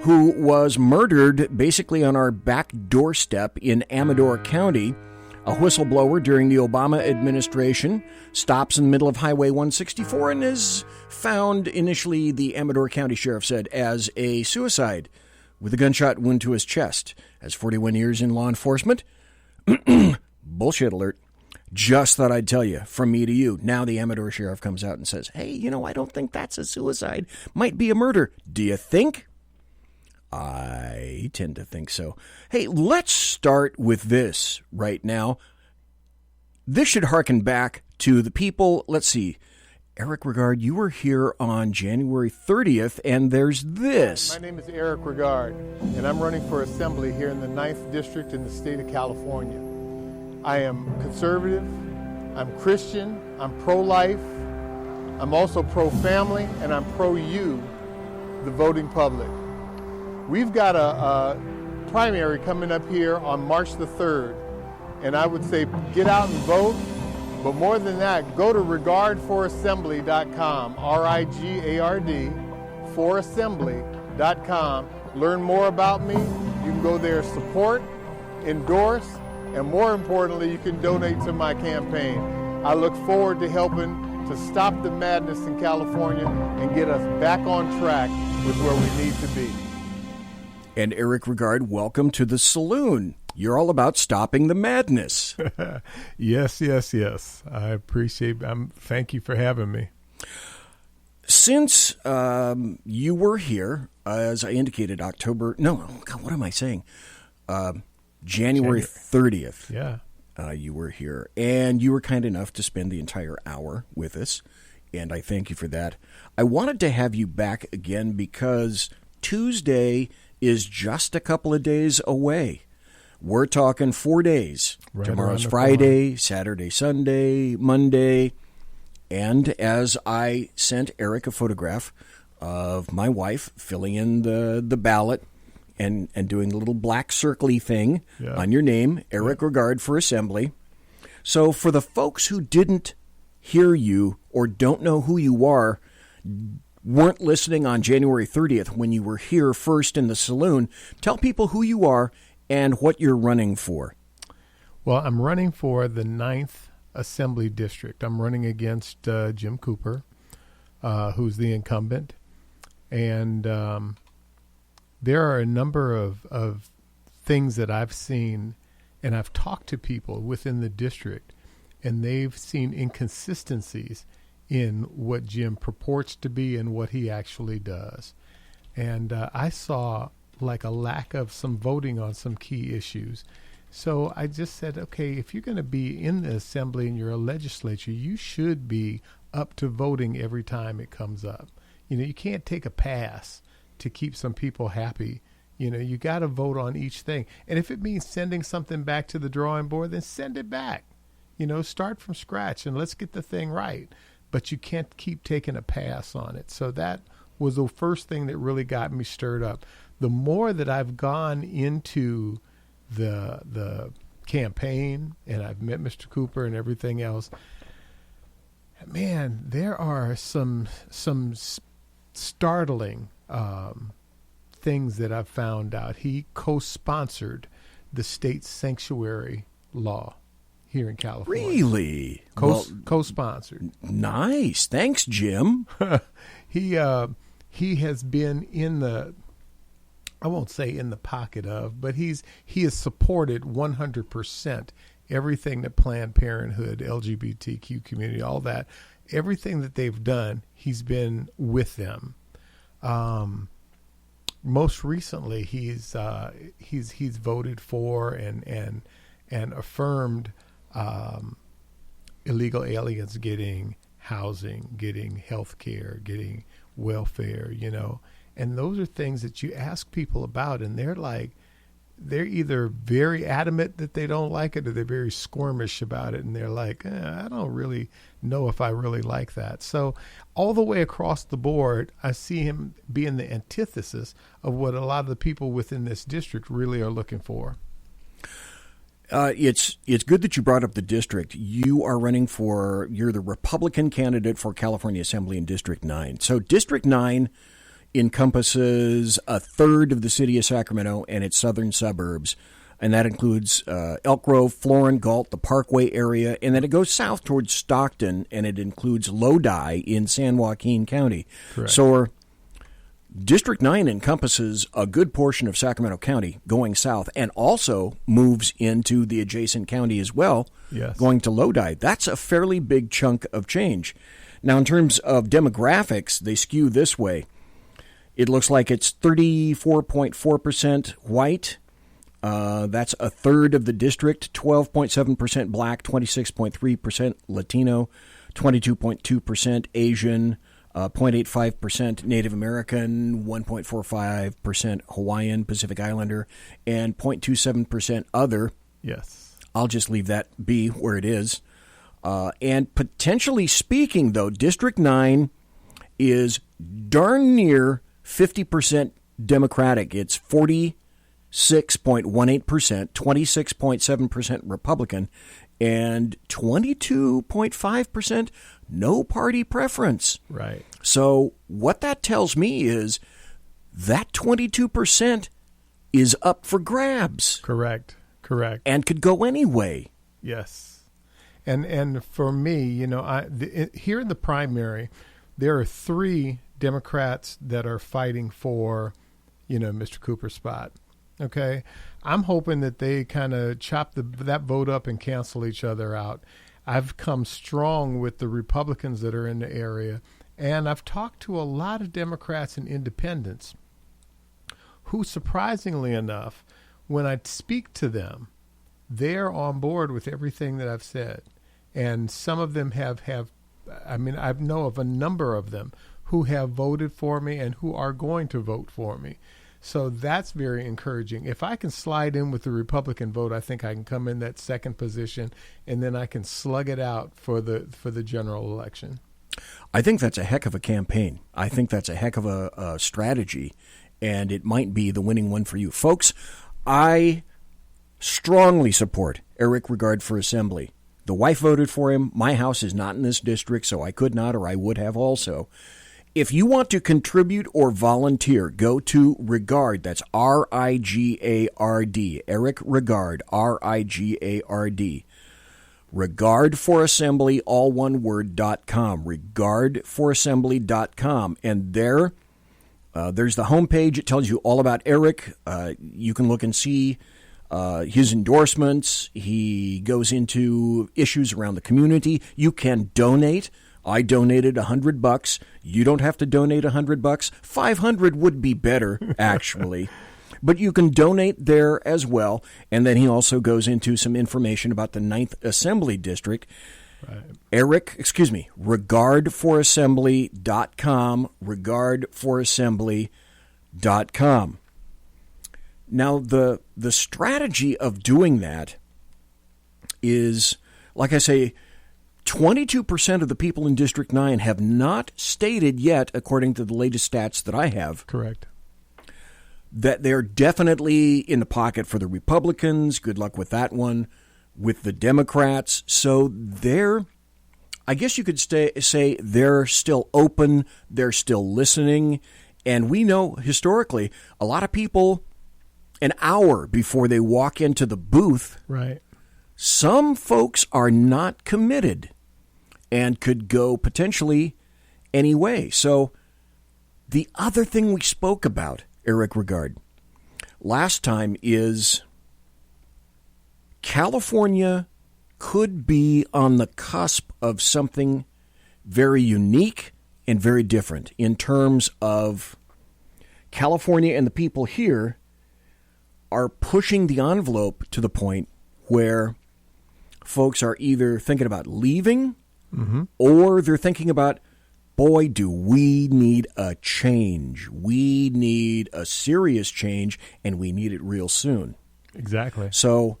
who was murdered basically on our back doorstep in Amador County. A whistleblower during the Obama administration stops in the middle of Highway 164 and is found, initially, the Amador County Sheriff said, as a suicide with a gunshot wound to his chest. Has 41 years in law enforcement. Bullshit alert. Just thought I'd tell you, from me to you. Now the Amador Sheriff comes out and says, hey, I don't think that's a suicide. Might be a murder. Do you think? I tend to think so. Hey, let's start with this right now. This should harken back to the people. Let's see. Eric RIGARD, you were here on January 30th, and there's this. My name is Eric RIGARD, and I'm running for assembly here in the 9th District in the state of California. I am conservative, I'm Christian, I'm pro-life, I'm also pro-family, and I'm pro-you, the voting public. We've got a primary coming up here on March the 3rd, and I would say get out and vote, but more than that, go to rigardforassembly.com, R-I-G-A-R-D, forassembly.com. Learn more about me. You can go there, support, endorse, and more importantly, you can donate to my campaign. I look forward to helping to stop the madness in California and get us back on track with where we need to be. And Eric RIGARD, welcome to the saloon. You're all about stopping the madness. Yes. I appreciate it. Thank you for having me. Since you were here, as I indicated, January 30th. Yeah. You were here, and you were kind enough to spend the entire hour with us, and I thank you for that. I wanted to have you back again because Tuesday is just a couple of days away. We're talking 4 days. Right. Tomorrow's Friday, Saturday, Sunday, Monday. And as I sent Eric a photograph of my wife filling in the ballot and doing the little black circle-y thing on your name, Eric RIGARD for Assembly. So for the folks who didn't hear you or don't know who you are, weren't listening on January 30th when you were here first in the saloon, tell people who you are and what you're running for. Well, I'm running for the 9th Assembly District. I'm running against Jim Cooper, who's the incumbent. And there are a number of things that I've seen, and I've talked to people within the district, and they've seen inconsistencies in what Jim purports to be and what he actually does. And I saw like a lack of some voting on some key issues. So I just said, okay, if you're going to be in the assembly and you're a legislature, you should be up to voting every time it comes up. You can't take a pass to keep some people happy. You got to vote on each thing. And if it means sending something back to the drawing board, then send it back. Start from scratch and let's get the thing right. But you can't keep taking a pass on it. So that was the first thing that really got me stirred up. The more that I've gone into the campaign and I've met Mr. Cooper and everything else, man, there are some startling things that I've found out. He co-sponsored the state sanctuary law here in California. Really? Co-sponsored. Nice. Thanks, Jim. He has been in the, I won't say in the pocket of, but he has supported 100% everything that Planned Parenthood, LGBTQ community, all that, everything that they've done, he's been with them. Most recently, he's voted for and affirmed illegal aliens getting housing, getting health care, getting welfare, and those are things that you ask people about, and they're either very adamant that they don't like it or they're very squirmish about it, and they're like, I don't really know if I really like that. So all the way across the board, I see him being the antithesis of what a lot of the people within this district really are looking for. It's good that you brought up the district. You're the Republican candidate for California Assembly in District 9. So District 9 encompasses a third of the city of Sacramento and its southern suburbs. And that includes Elk Grove, Florin, Galt, the Parkway area, and then it goes south towards Stockton, and it includes Lodi in San Joaquin County. Correct. So District 9 encompasses a good portion of Sacramento County going south and also moves into the adjacent county as well, yes, going to Lodi. That's a fairly big chunk of change. Now, in terms of demographics, they skew this way. It looks like it's 34.4% white. That's a third of the district, 12.7% black, 26.3% Latino, 22.2% Asian, 0.85% Native American, 1.45% Hawaiian, Pacific Islander, and 0.27% other. Yes. I'll just leave that be where it is. And potentially speaking, though, District 9 is darn near 50% Democratic. It's 46.18%, 26.7% Republican, and 22.5% no party preference. Right. So what that tells me is that 22% is up for grabs. Correct. And could go anyway. Yes. And for me, here in the primary, there are 3 Democrats that are fighting for, Mr. Cooper's spot. Okay, I'm hoping that they kind of chop that vote up and cancel each other out. I've come strong with the Republicans that are in the area, and I've talked to a lot of Democrats and independents who, surprisingly enough, when I speak to them, they're on board with everything that I've said. And some of them have I know of a number of them who have voted for me and who are going to vote for me. So that's very encouraging. If I can slide in with the Republican vote, I think I can come in that second position, and then I can slug it out for the general election. I think that's a heck of a campaign. I think that's a heck of a strategy, and it might be the winning one for you. Folks, I strongly support Eric RIGARD for Assembly. The wife voted for him. My house is not in this district, so I could not, or I would have also. If you want to contribute or volunteer, go to RIGARD. That's RIGARD. Eric RIGARD, RIGARD. RIGARDForAssembly, all one word, .com. RIGARDForAssembly.com. And there's the homepage. It tells you all about Eric. You can look and see his endorsements. He goes into issues around the community. You can donate. I donated $100. You don't have to donate $100. 500 would be better, actually. But you can donate there as well. And then he also goes into some information about the 9th Assembly District. Right. RIGARDForAssembly.com, RIGARDForAssembly.com. Now, the strategy of doing that is, like I say, 22% of the people in District 9 have not stated yet, according to the latest stats that I have. Correct. That they're definitely in the pocket for the Republicans. Good luck with that one. With the Democrats. So I guess you could say they're still open. They're still listening. And we know historically, a lot of people, an hour before they walk into the booth, right, some folks are not committed and could go potentially any way. So the other thing we spoke about, Eric RIGARD, last time is California could be on the cusp of something very unique and very different in terms of California and the people here are pushing the envelope to the point where folks are either thinking about leaving or they're thinking about, boy, do we need a change. We need a serious change, and we need it real soon. Exactly. So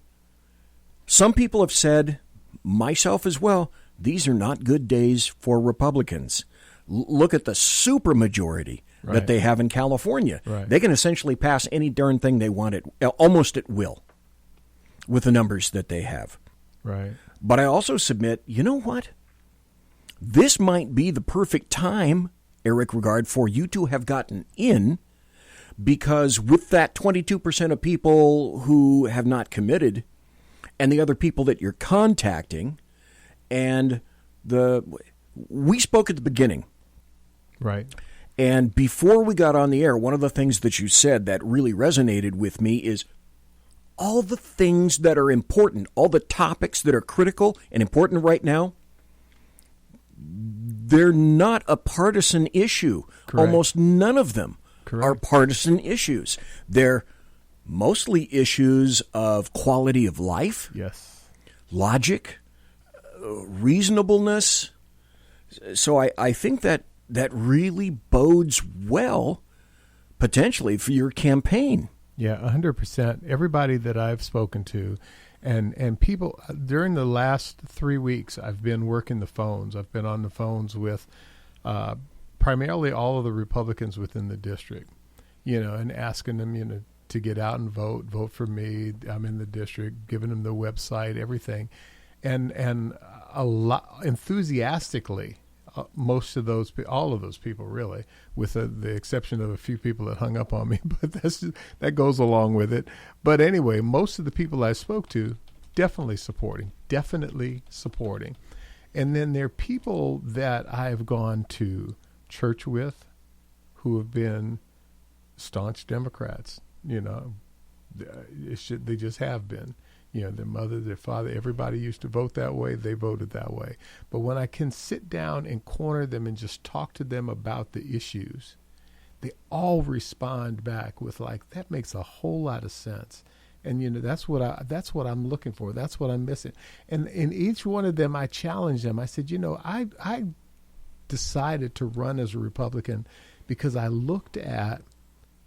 some people have said, myself as well, these are not good days for Republicans. Look at the supermajority that they have in California. Right. They can essentially pass any darn thing they want almost at will with the numbers that they have. Right. But I also submit, you know what? This might be the perfect time Eric RIGARD, for you to have gotten in, because with that 22% of people who have not committed and the other people that you're contacting, and we spoke at the beginning. Right. And before we got on the air, one of the things that you said that really resonated with me is all the things that are important, all the topics that are critical and important right now, they're not a partisan issue. Correct. Almost none of them Correct. are partisan issues. They're mostly issues of quality of life, Yes. logic, reasonableness. So I think that really bodes well, potentially, for your campaign. Yeah, 100%. Everybody that I've spoken to, and people during the last 3 weeks, I've been working the phones. I've been on the phones with primarily all of the Republicans within the district, and asking them, to get out and vote for me. I'm in the district, giving them the website, everything, and a lot enthusiastically. Most of those, all of those people, really, with the exception of a few people that hung up on me, but that goes along with it. But anyway, most of the people I spoke to, definitely supporting. And then there are people that I've gone to church with who have been staunch Democrats. They just have been. Their mother, their father, everybody used to vote that way. They voted that way. But when I can sit down and corner them and just talk to them about the issues, they all respond back with that makes a whole lot of sense. And that's what I'm looking for. That's what I'm missing. And in each one of them, I challenged them. I said, I decided to run as a Republican because I looked at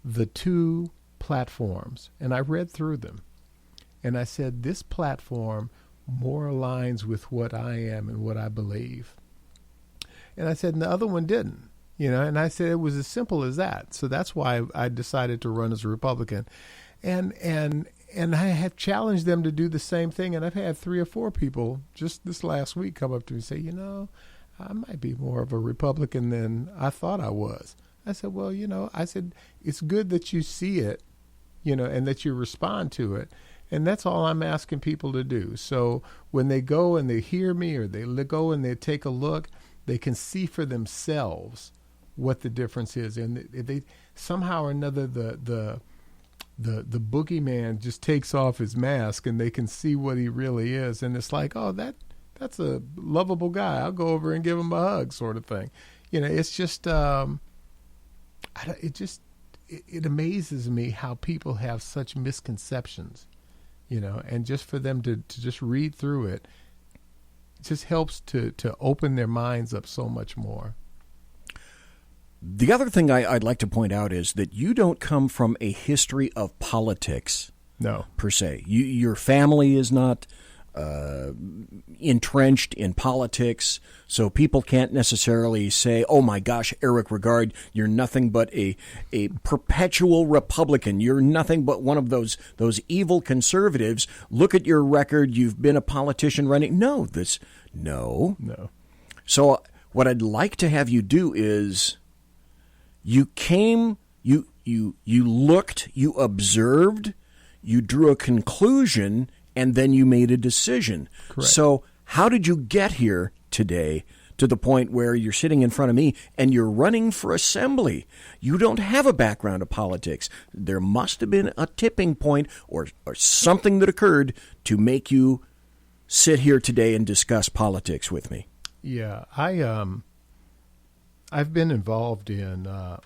the two platforms and I read through them. And I said, this platform more aligns with what I am and what I believe. And I said, and the other one didn't, and I said it was as simple as that. So that's why I decided to run as a Republican. And I have challenged them to do the same thing. And I've had 3 or 4 people just this last week come up to me and say, I might be more of a Republican than I thought I was. I said, well, I said, it's good that you see it, and that you respond to it. And that's all I'm asking people to do. So when they go and they hear me, or they go and they take a look, they can see for themselves what the difference is. And they somehow or another, the boogeyman just takes off his mask and they can see what he really is. And it's like, oh, that's a lovable guy. I'll go over and give him a hug, sort of thing. It's just, it amazes me how people have such misconceptions. And just for them to just read through it just helps to open their minds up so much more. The other thing I'd like to point out is that you don't come from a history of politics, no, per se. Your family is not entrenched in politics, so people can't necessarily say, oh my gosh, Eric RIGARD, you're nothing but a perpetual Republican. You're nothing but one of those evil conservatives. Look at your record. You've been a politician running. No. So what I'd like to have you do is you came, you looked, you observed, you drew a conclusion, and then you made a decision. Correct. So how did you get here today to the point where you're sitting in front of me and you're running for assembly? You don't have a background of politics. There must have been a tipping point or something that occurred to make you sit here today and discuss politics with me. Yeah, I've been involved in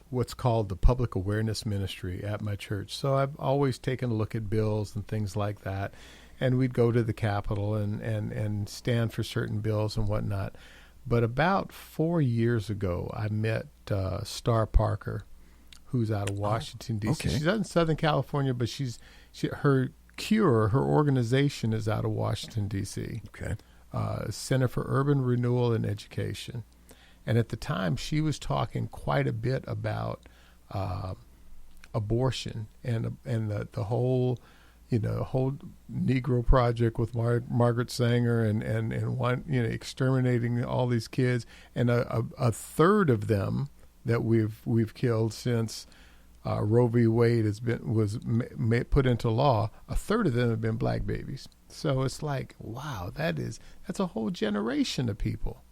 what's called the Public Awareness Ministry at my church. So I've always taken a look at bills and things like that. And we'd go to the Capitol and stand for certain bills and whatnot. But about 4 years ago, I met Star Parker, who's out of Washington, D.C. Okay. She's out in Southern California, but her organization is out of Washington, D.C. Okay. Center for Urban Renewal and Education. And at the time, she was talking quite a bit about abortion and the whole Negro Project with Margaret Sanger and one, exterminating all these kids. And a third of them that we've killed since Roe v. Wade was put into law. A third of them have been black babies. So it's like, wow, that's a whole generation of people.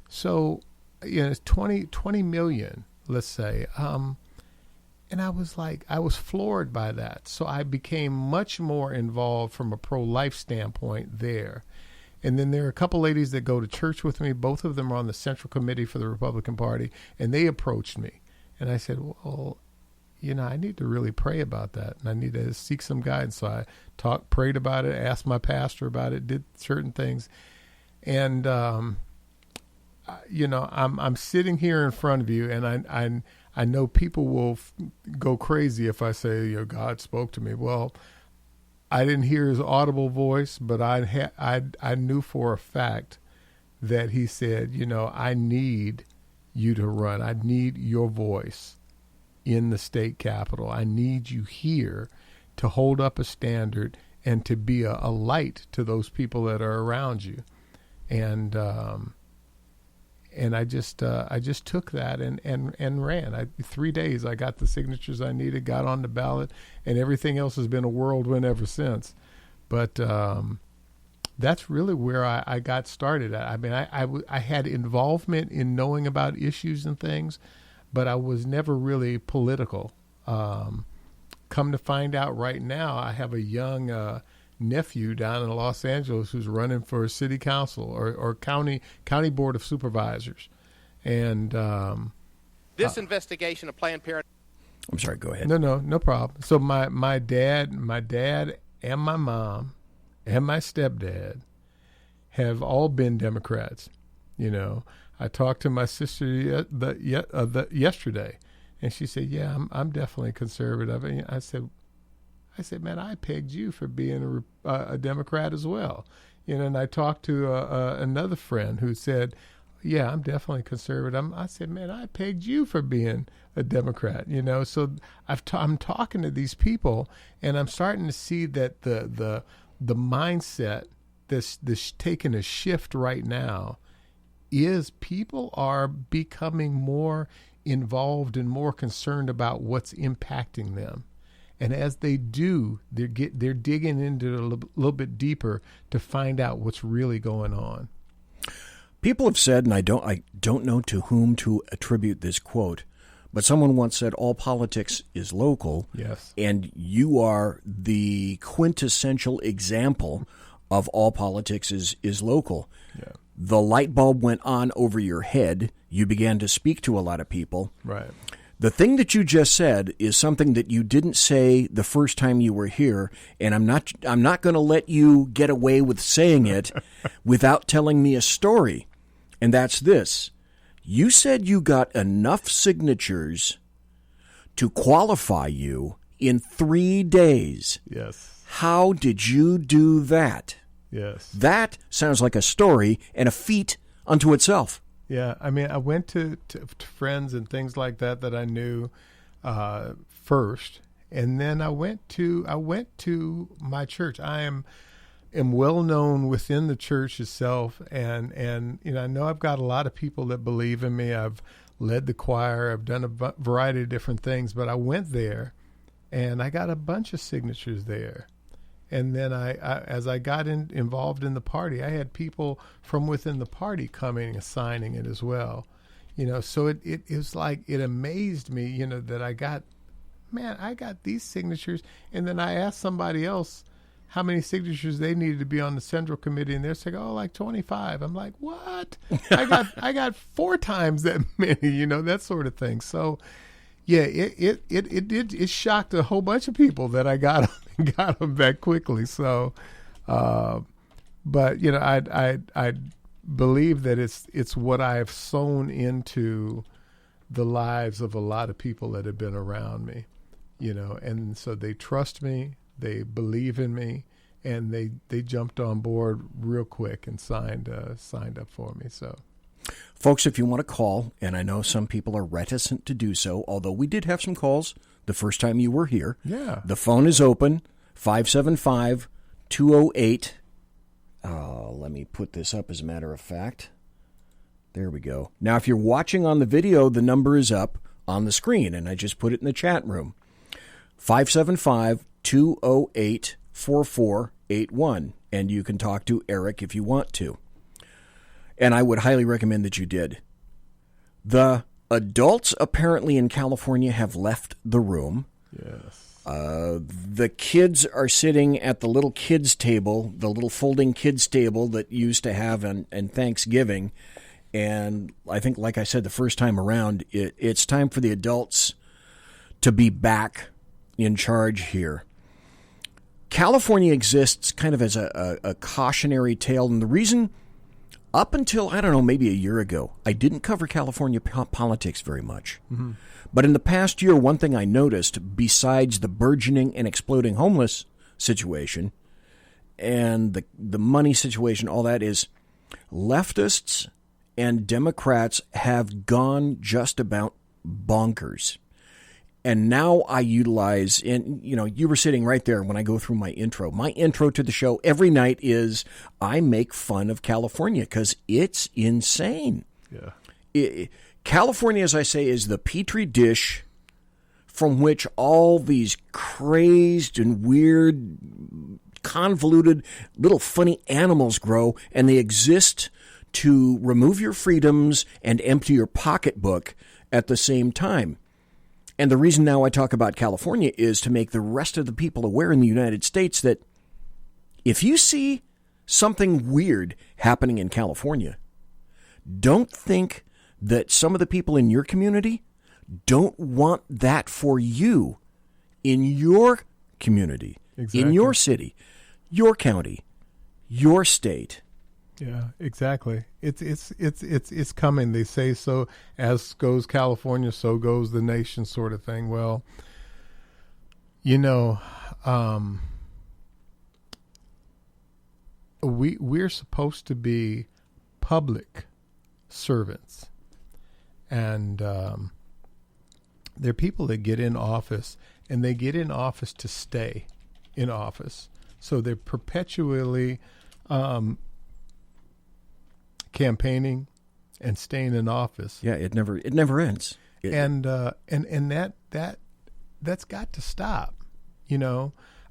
So, it's 20 million, let's say. And I was floored by that. So I became much more involved from a pro-life standpoint there. And then there are a couple ladies that go to church with me. Both of them are on the Central Committee for the Republican Party. And they approached me. And I said, well, I need to really pray about that. And I need to seek some guidance. So I prayed about it, asked my pastor about it, did certain things. And, I'm sitting here in front of you, and I know people will go crazy if I say, God spoke to me. Well, I didn't hear his audible voice, but I knew for a fact that he said, I need you to run. I need your voice in the state capitol. I need you here to hold up a standard and to be a light to those people that are around you. And I just took that and ran. 3 days, I got the signatures I needed, got on the ballot, and everything else has been a whirlwind ever since. But that's really where I got started. I mean, I had involvement in knowing about issues and things, but I was never really political. Come to find out right now, I have a young nephew down in Los Angeles who's running for city council or county board of supervisors. And this investigation of Planned Parenthood. I'm sorry, go ahead. No problem. So my dad and my mom and my stepdad have all been Democrats. I talked to my sister yesterday, and she said, "Yeah, I'm definitely conservative." And I said, "Man, I pegged you for being a Democrat as well." And I talked to another friend who said, "Yeah, I'm definitely conservative." I said, "Man, I pegged you for being a Democrat." So I'm talking to these people, and I'm starting to see that the mindset that's taking a shift right now is people are becoming more involved and more concerned about what's impacting them. And as they do, they're digging into it a little bit deeper to find out what's really going on. People have said, and I don't know to whom to attribute this quote, but someone once said, "All politics is local." Yes. And you are the quintessential example of all politics is local. Yeah. The light bulb went on over your head. You began to speak to a lot of people. Right. The thing that you just said is something that you didn't say the first time you were here, and I'm not going to let you get away with saying it without telling me a story. And that's this. You said you got enough signatures to qualify you in 3 days. Yes. How did you do that? Yes. That sounds like a story and a feat unto itself. Yeah, I mean, I went to friends and things like that I knew first, and then I went to my church. I am well known within the church itself, and I know I've got a lot of people that believe in me. I've led the choir. I've done a variety of different things, but I went there, and I got a bunch of signatures there. And then as I got involved in the party, I had people from within the party coming and signing it as well. So it was like, it amazed me, that I got these signatures. And then I asked somebody else how many signatures they needed to be on the Central Committee, and they're saying, like 25. I'm like, what? I got 4 times that many, that sort of thing. So yeah, it shocked a whole bunch of people that I got them that quickly. So, but I believe that it's what I've sown into the lives of a lot of people that have been around me, and so they trust me, they believe in me, and they jumped on board real quick and signed up for me. So. Folks, if you want to call, and I know some people are reticent to do so, although we did have some calls the first time you were here. Yeah. The phone is open, 575-208. Let me put this up as a matter of fact. There we go. Now, if you're watching on the video, the number is up on the screen, and I just put it in the chat room. 575-208-4481, and you can talk to Eric if you want to. And I would highly recommend that you did. The adults apparently in California have left the room. Yes. The kids are sitting at the little kids table, the little folding kids table that you used to have on Thanksgiving. And I think, like I said, the first time around, it's time for the adults to be back in charge here. California exists kind of as a cautionary tale. And the reason, up until, I don't know, maybe a year ago, I didn't cover California politics very much. Mm-hmm. But in the past year, one thing I noticed, besides the burgeoning and exploding homeless situation and the money situation, all that, is leftists and Democrats have gone just about bonkers. And now I utilize, and you were sitting right there when I go through my intro. My intro to the show every night is I make fun of California because it's insane. Yeah. California, as I say, is the petri dish from which all these crazed and weird, convoluted little funny animals grow, and they exist to remove your freedoms and empty your pocketbook at the same time. And the reason now I talk about California is to make the rest of the people aware in the United States that if you see something weird happening in California, don't think that some of the people in your community don't want that for you in your community, in your city, your county, your state. Yeah, exactly. It's coming. They say so. As goes California, so goes the nation, sort of thing. Well, we're supposed to be public servants, and there are people that get in office, and they get in office to stay in office. So they're perpetually campaigning and staying in office. Yeah, it never ends. And that's got to stop.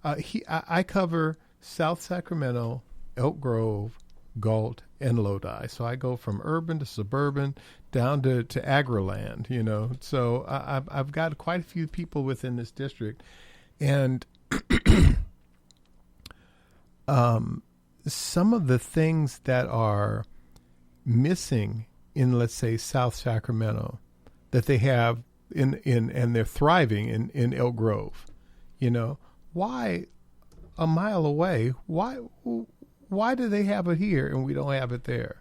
I cover South Sacramento, Elk Grove, Galt, and Lodi. So I go from urban to suburban down to agriland. So I've got quite a few people within this district, and some of the things that are missing in, let's say, South Sacramento that they have in and they're thriving in Elk Grove. Why a mile away? Why do they have it here and we don't have it there?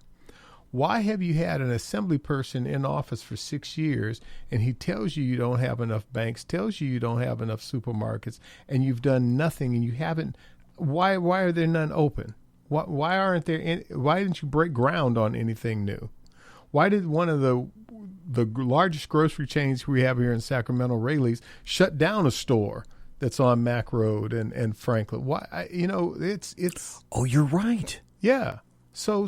Why have you had an assembly person in office for 6 years and he tells you don't have enough banks, tells you don't have enough supermarkets, and you've done nothing and you haven't? Why are there none open? Why aren't there? Why didn't you break ground on anything new? Why did one of the largest grocery chains we have here in Sacramento, Rayleigh's, shut down a store that's on Mack Road and Franklin? Why? It's. Oh, you're right. Yeah. So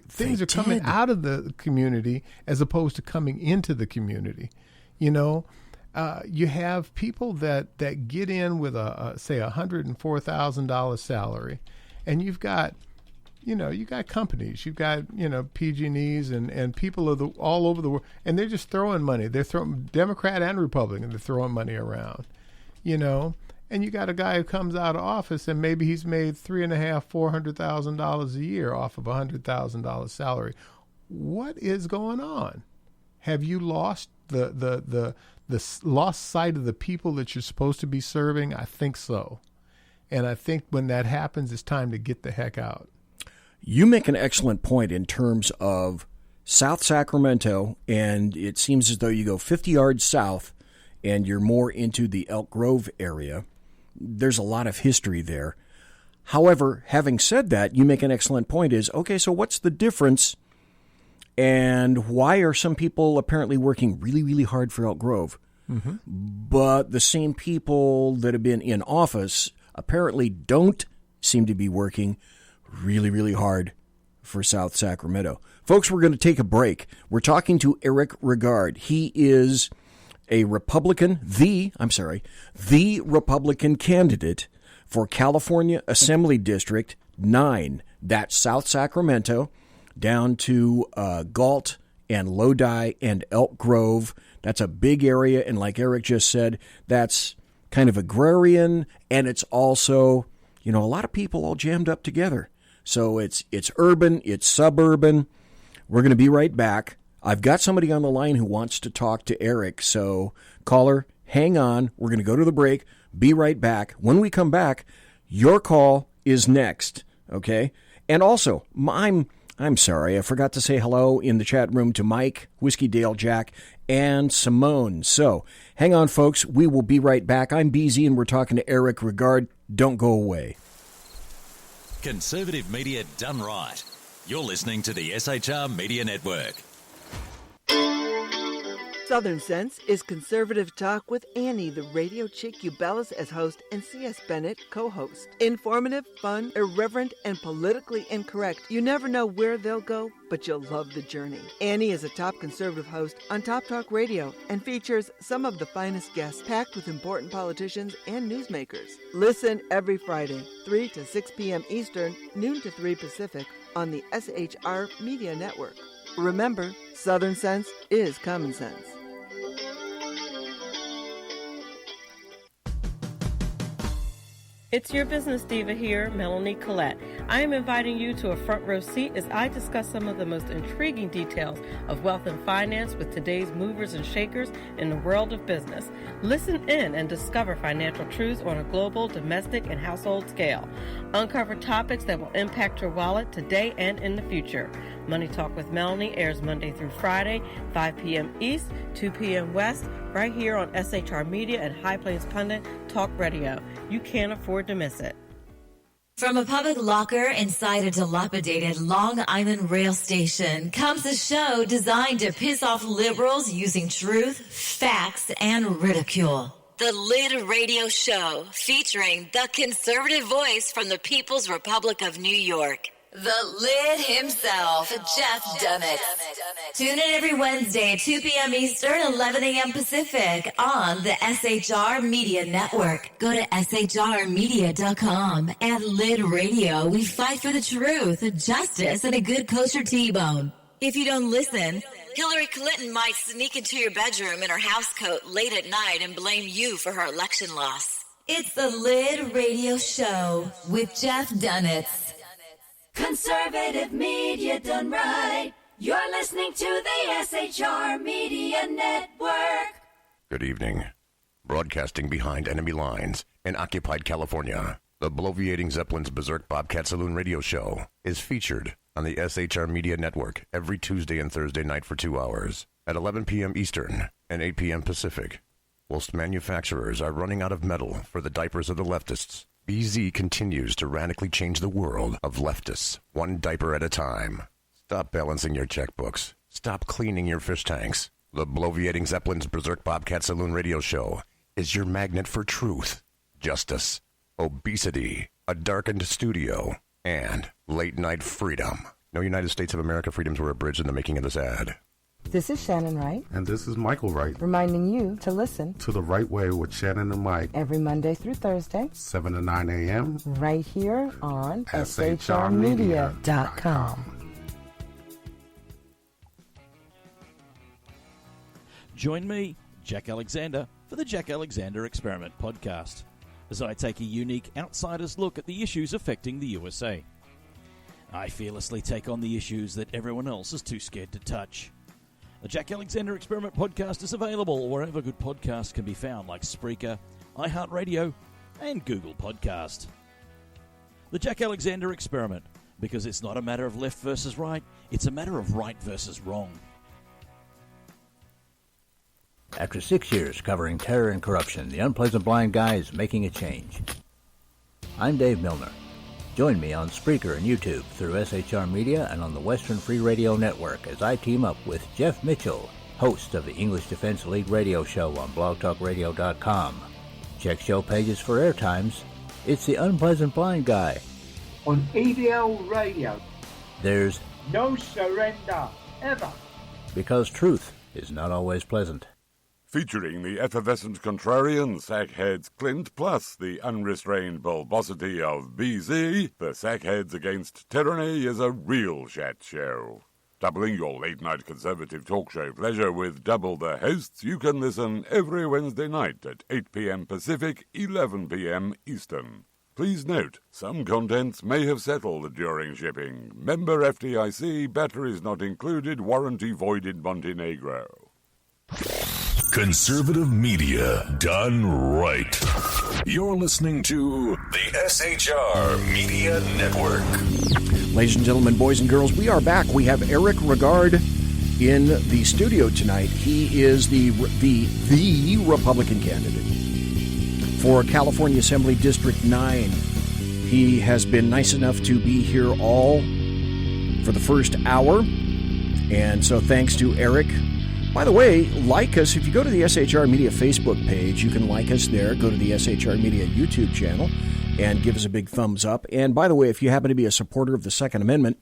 things are coming out of the community as opposed to coming into the community. You have people that get in with say $104,000 salary. And you've got, you got companies, you've got, PG&Es and people all over the world, and they're just throwing money. They're throwing Democrat and Republican. They're throwing money around, and you got a guy who comes out of office and maybe he's made $350,000-$400,000 a year off of $100,000 salary. What is going on? Have you lost the lost sight of the people that you're supposed to be serving? I think so. And I think when that happens, it's time to get the heck out. You make an excellent point in terms of South Sacramento, and it seems as though you go 50 yards south and you're more into the Elk Grove area. There's a lot of history there. However, having said that, you make an excellent point is, okay, so what's the difference? And why are some people apparently working really, really hard for Elk Grove? Mm-hmm. But the same people that have been in office apparently don't seem to be working really, really hard for South Sacramento. Folks, we're going to take a break. We're talking to Eric RIGARD. He is a Republican, the Republican candidate for California Assembly District 9. That's South Sacramento, down to Galt and Lodi and Elk Grove. That's a big area, and like Eric just said, that's kind of agrarian, and it's also, a lot of people all jammed up together. So it's urban, it's suburban. We're going to be right back. I've got somebody on the line who wants to talk to Eric, so caller, hang on. We're going to go to the break, be right back. When we come back, your call is next, okay? And also, I'm sorry, I forgot to say hello in the chat room to Mike, Whiskey Dale Jack, and Simone. So, hang on, folks. We will be right back. I'm BZ, and we're talking to Eric RIGARD. Don't go away. Conservative media done right. You're listening to the SHR Media Network. Southern Sense is conservative talk with Annie, the radio chick you bellows as host, and C.S. Bennett co-host. Informative, fun, irreverent, and politically incorrect. You never know where they'll go, but you'll love the journey. Annie is a top conservative host on Top Talk Radio and features some of the finest guests packed with important politicians and newsmakers. Listen every Friday, 3 to 6 p.m. Eastern, noon to 3 Pacific, on the SHR Media Network. Remember, Southern Sense is common sense. It's your business diva here, Melanie Collette. I am inviting you to a front row seat as I discuss some of the most intriguing details of wealth and finance with today's movers and shakers in the world of business. Listen in and discover financial truths on a global, domestic, and household scale. Uncover topics that will impact your wallet today and in the future. Money Talk with Melanie airs Monday through Friday, 5 p.m. East, 2 p.m. West, right here on SHR Media and High Plains Pundit Talk Radio. You can't afford to miss it. From a public locker inside a dilapidated Long Island rail station comes a show designed to piss off liberals using truth, facts, and ridicule. The Lid Radio Show, featuring the conservative voice from the People's Republic of New York. The Lid himself, Jeff Dunnett. Tune in every Wednesday at 2 p.m. Eastern, 11 a.m. Pacific on the SHR Media Network. Go to shrmedia.com. At Lid Radio, we fight for the truth, justice, and a good kosher T-bone. If you don't listen, Hillary Clinton might sneak into your bedroom in her housecoat late at night and blame you for her election loss. It's the Lid Radio Show with Jeff Dunnett. Conservative media done right. You're listening to the SHR Media Network. Good evening. Broadcasting behind enemy lines in occupied California, the bloviating Zeppelin's Berserk Bobcat Saloon radio show is featured on the SHR Media Network every Tuesday and Thursday night for 2 hours at 11 p.m. Eastern and 8 p.m. Pacific. Whilst manufacturers are running out of metal for the diapers of the leftists, BZ continues to radically change the world of leftists, one diaper at a time. Stop balancing your checkbooks. Stop cleaning your fish tanks. The bloviating Zeppelin's Berserk Bobcat Saloon radio show is your magnet for truth, justice, obesity, a darkened studio, and late-night freedom. No United States of America freedoms were abridged in the making of this ad. This is Shannon Wright. And this is Michael Wright. Reminding you to listen to The Right Way with Shannon and Mike. Every Monday through Thursday. 7 to 9 a.m. Right here on shrmedia.com. Join me, Jack Alexander, for the Jack Alexander Experiment podcast, as I take a unique outsider's look at the issues affecting the USA. I fearlessly take on the issues that everyone else is too scared to touch. The Jack Alexander Experiment podcast is available wherever good podcasts can be found, like Spreaker, iHeartRadio, and Google Podcast. The Jack Alexander Experiment, because it's not a matter of left versus right, it's a matter of right versus wrong. After 6 years covering terror and corruption, the Unpleasant Blind Guy is making a change. I'm Dave Milner. Join me on Spreaker and YouTube through SHR Media and on the Western Free Radio Network as I team up with Jeff Mitchell, host of the English Defense League radio show on blogtalkradio.com. Check show pages for airtimes. It's the Unpleasant Blind Guy. On EDL Radio. There's no surrender, ever. because truth is not always pleasant. Featuring the effervescent contrarian Sackheads Clint, plus the unrestrained bulbosity of BZ, the Sackheads Against Tyranny is a real chat show. Doubling your late-night conservative talk show pleasure with double the hosts, you can listen every Wednesday night at 8 p.m. Pacific, 11 p.m. Eastern. Please note, some contents may have settled during shipping. Member FDIC, batteries not included, warranty void in Montenegro. Conservative media done right. You're listening to the SHR Media Network. Ladies and gentlemen, boys and girls, we are back. We have Eric RIGARD in the studio tonight. He is the Republican candidate for California Assembly District 9. He has been nice enough to be here all for the first hour. And so thanks to Eric. By the way, like us. If you go to the SHR Media Facebook page, you can like us there. Go to the SHR Media YouTube channel and give us a big thumbs up. And by the way, if you happen to be a supporter of the Second Amendment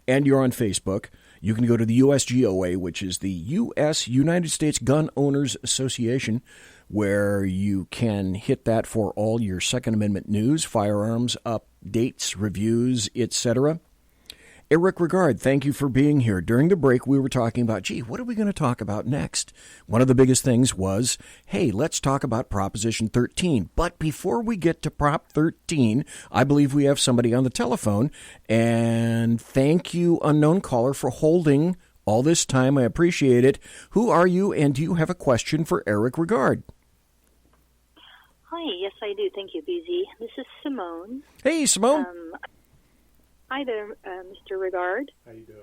and you're on Facebook, you can go to the USGOA, which is the U.S. United States Gun Owners Association, where you can hit that for all your Second Amendment news, firearms updates, reviews, etc. Eric RIGARD, thank you for being here. During the break, we were talking about, what are we going to talk about next? One of the biggest things was, hey, let's talk about Proposition 13. But before we get to Prop 13, I believe we have somebody on the telephone. And thank you, unknown caller, for holding all this time. I appreciate it. Who are you, and do you have a question for Eric RIGARD? Hi, yes, I do. Thank you, BZ. This is Simone. Hey, Simone. Hi there, Mr. RIGARD. How you doing?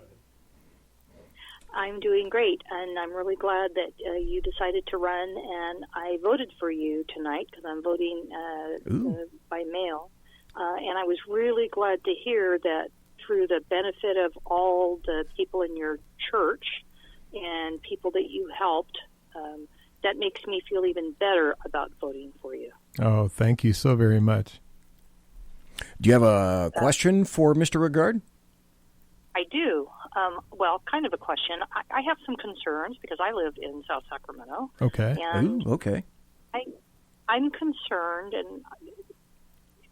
I'm doing great, and I'm really glad that you decided to run, and I voted for you tonight because I'm voting by mail. And I was really glad to hear that through the benefit of all the people in your church and people that you helped, that makes me feel even better about voting for you. Oh, thank you so very much. Do you have a question for Mr. RIGARD? I do. Well, kind of a question. I have some concerns because I live in South Sacramento. Okay. And okay. I'm concerned, and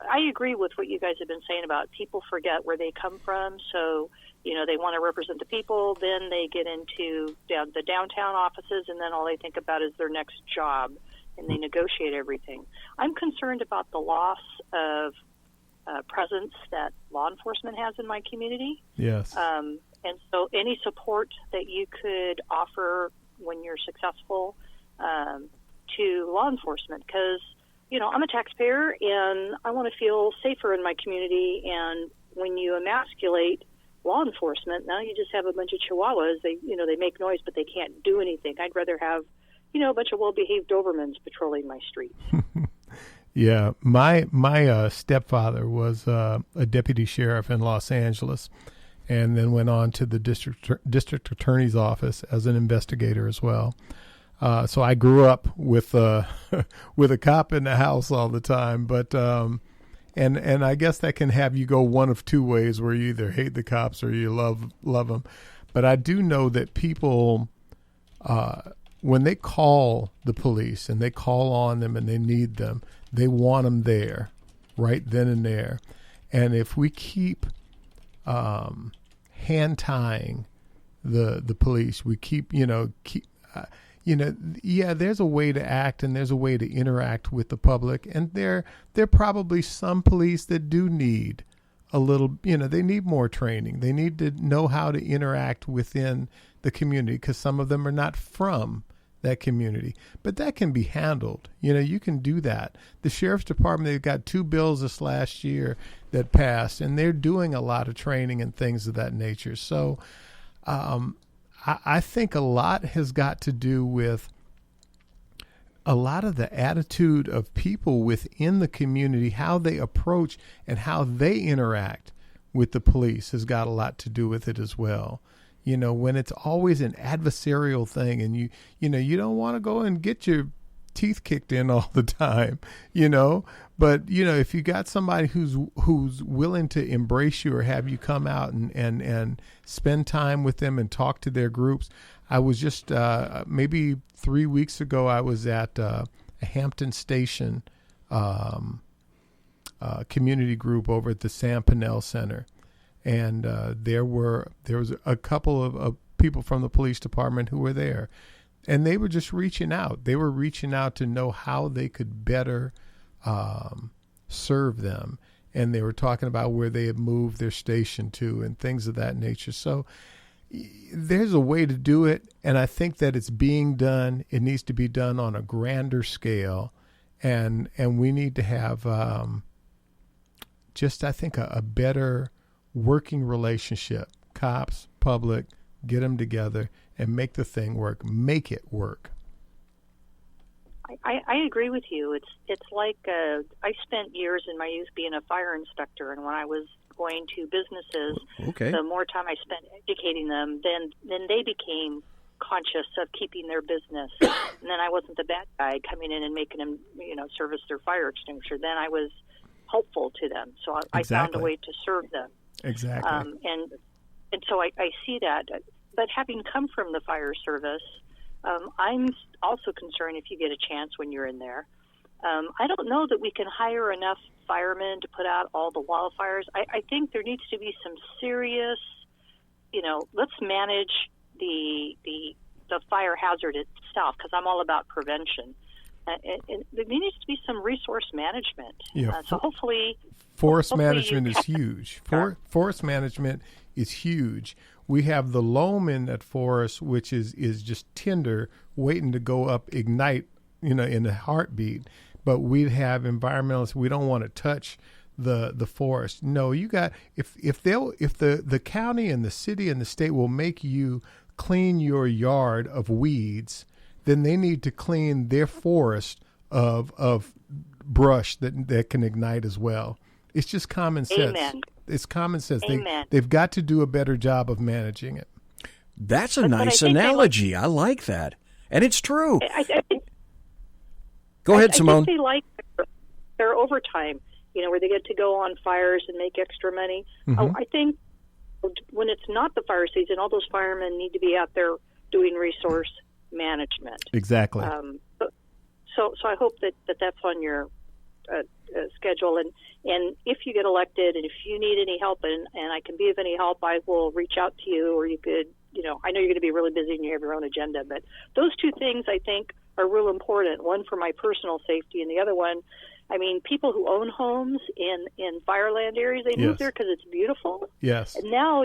I agree with what you guys have been saying about people forget where they come from. So, they want to represent the people. Then they get into the downtown offices, and then all they think about is their next job, and they negotiate everything. I'm concerned about the loss of presence that law enforcement has in my community. Yes. And so any support that you could offer when you're successful to law enforcement, because, I'm a taxpayer and I want to feel safer in my community. And when you emasculate law enforcement, now you just have a bunch of chihuahuas. They make noise, but they can't do anything. I'd rather have, a bunch of well-behaved Dobermans patrolling my streets. Yeah, my stepfather was a deputy sheriff in Los Angeles, and then went on to the district attorney's office as an investigator as well. So I grew up with with a cop in the house all the time. But and I guess that can have you go one of two ways, where you either hate the cops or you love them. But I do know that people, when they call the police and they call on them and they need them, they want them there, right then and there. And if we keep hand tying the police, we keep there's a way to act and there's a way to interact with the public. And there are probably some police that do need a little, they need more training. They need to know how to interact within the community, because some of them are not from that community, but that can be handled. You can do that. The sheriff's department, they've got 2 bills this last year that passed, and they're doing a lot of training and things of that nature. So I think a lot has got to do with a lot of the attitude of people within the community, how they approach and how they interact with the police has got a lot to do with it as well. When it's always an adversarial thing, and you don't want to go and get your teeth kicked in all the time, But if you got somebody who's willing to embrace you or have you come out and spend time with them and talk to their groups. I was just maybe 3 weeks ago. I was at a Hampton Station community group over at the Sam Pinnell Center, and there was a couple of people from the police department who were there, and they were just reaching out. They were reaching out to know how they could better serve them, and they were talking about where they had moved their station to and things of that nature. So there's a way to do it, and I think that it's being done. It needs to be done on a grander scale, and we need to have just, I think, a better working relationship. Cops, public, get them together and make the thing work. Make it work. I agree with you. It's like I spent years in my youth being a fire inspector, and when I was going to businesses, the more time I spent educating them, then they became conscious of keeping their business. And then I wasn't the bad guy coming in and making them, service their fire extinguisher. Then I was helpful to them. So I found a way to serve them. Exactly. And so I see that. But having come from the fire service, I'm also concerned if you get a chance when you're in there. I don't know that we can hire enough firemen to put out all the wildfires. I think there needs to be some serious, let's manage the fire hazard itself, because I'm all about prevention. And there needs to be some resource management. Yeah, so hopefully... Forest management is huge. Forest management is huge. We have the loam in that forest, which is just tinder, waiting to go up, ignite, in a heartbeat. But we'd have environmentalists. We don't want to touch the forest. No, you got if the county and the city and the state will make you clean your yard of weeds, then they need to clean their forest of brush that can ignite as well. It's just common sense. Amen. It's common sense. Amen. They've got to do a better job of managing it. That's a nice analogy. I like that. And it's true. Go ahead, Simone. I think they like their overtime, where they get to go on fires and make extra money. Mm-hmm. I think when it's not the fire season, all those firemen need to be out there doing resource management. Exactly. So I hope that's on your schedule. And if you get elected and if you need any help and I can be of any help, I will reach out to you, or you could, I know you're going to be really busy and you have your own agenda, but those two things I think are real important. One for my personal safety, and the other one, people who own homes in fireland areas, they move there because it's beautiful. Yes. And now,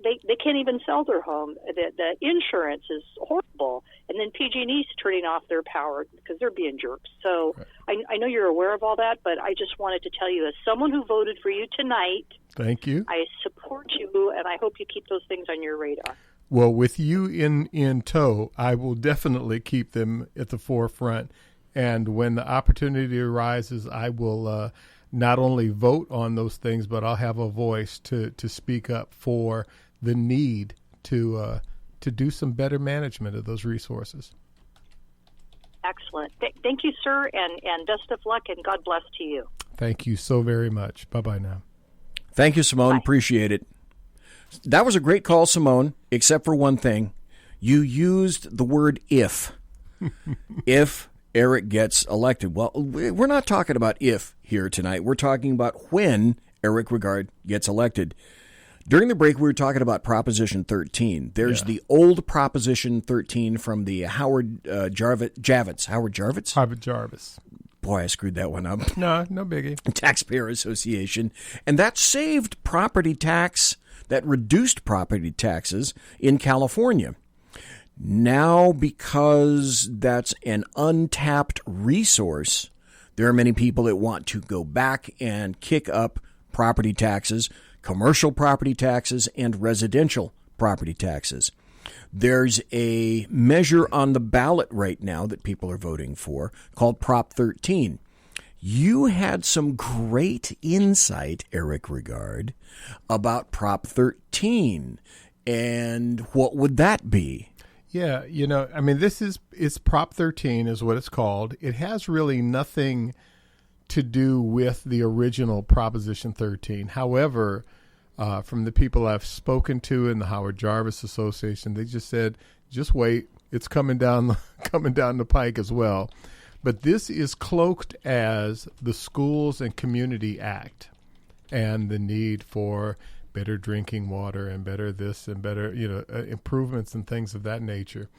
they can't even sell their home. The insurance is horrible. And then PG&E's turning off their power because they're being jerks. So I know you're aware of all that, but I just wanted to tell you, as someone who voted for you tonight, thank you. I support you, and I hope you keep those things on your radar. Well, with you in tow, I will definitely keep them at the forefront. And when the opportunity arises, I will not only vote on those things, but I'll have a voice to speak up for the need to do some better management of those resources. Excellent. Thank you, sir, and best of luck, and God bless to you. Thank you so very much. Bye-bye now. Thank you, Simone. Bye. Appreciate it. That was a great call, Simone, except for one thing. You used the word if. If Eric gets elected. Well, we're not talking about if here tonight. We're talking about when Eric RIGARD gets elected. During the break, we were talking about Proposition 13. There's the old Proposition 13 from the Howard Jarvis. Boy, I screwed that one up. No biggie. Taxpayer Association. And that saved property tax, that reduced property taxes in California. Now, because that's an untapped resource, there are many people that want to go back and kick up property taxes, commercial property taxes, and residential property taxes. There's a measure on the ballot right now that people are voting for called Prop 13. You had some great insight, Eric RIGARD, about Prop 13. And what would that be? Yeah, it's Prop 13 is what it's called. It has really nothing to do with the original Proposition 13. However, from the people I've spoken to in the Howard Jarvis Association, they just said, just wait, it's coming down the pike as well. But this is cloaked as the Schools and Community Act and the need for better drinking water and better this and better, improvements and things of that nature.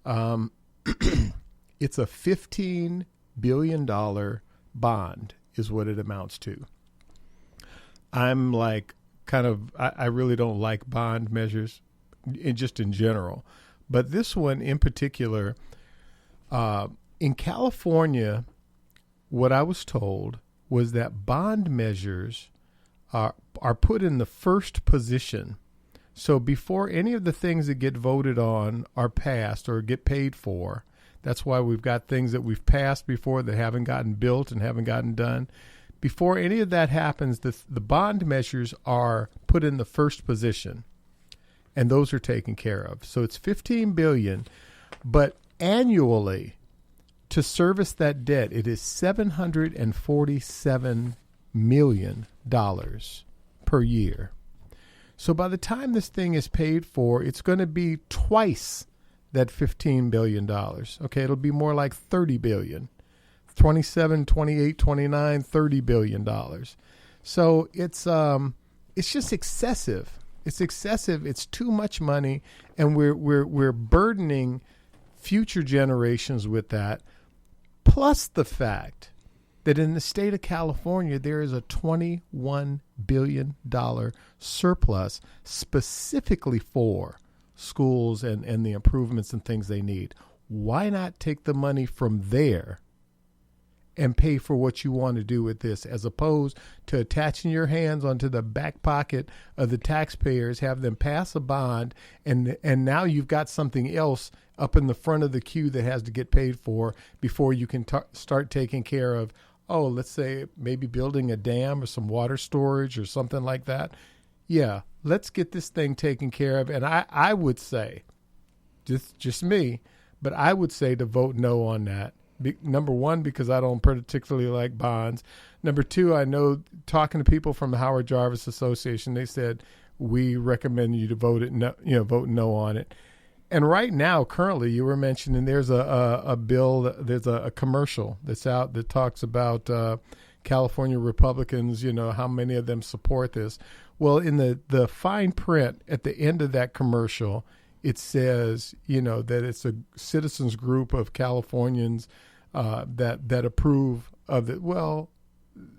It's a $15 billion bond is what it amounts to. I'm like, I really don't like bond measures just in general. But this one in particular, in California, what I was told was that bond measures are put in the first position. So before any of the things that get voted on are passed or get paid for, that's why we've got things that we've passed before that haven't gotten built and haven't gotten done. Before any of that happens, the bond measures are put in the first position, and those are taken care of. So it's $15 billion, but annually to service that debt, it is $747 million per year. So by the time this thing is paid for, it's going to be twice that $15 billion. Okay, it'll be more like $30 billion. 27, 28, 29, $30 billion. So it's just excessive. It's excessive. It's too much money, and we're burdening future generations with that. Plus the fact that in the state of California, there is a $21 billion surplus specifically for schools and the improvements and things they need. Why not take the money from there and pay for what you want to do with this, as opposed to attaching your hands onto the back pocket of the taxpayers, have them pass a bond, and now you've got something else up in the front of the queue that has to get paid for before you can start taking care of, let's say maybe building a dam or some water storage or something like that. Yeah, let's get this thing taken care of. And I would say, just me, but I would say to vote no on that. Number one, because I don't particularly like bonds. Number two, I know talking to people from the Howard Jarvis Association, they said we recommend you to vote no on it. And right now, currently, you were mentioning there's a bill, there's a commercial that's out that talks about California Republicans. How many of them support this? Well, in the fine print at the end of that commercial, it says, that it's a citizens group of Californians that approve of it. Well,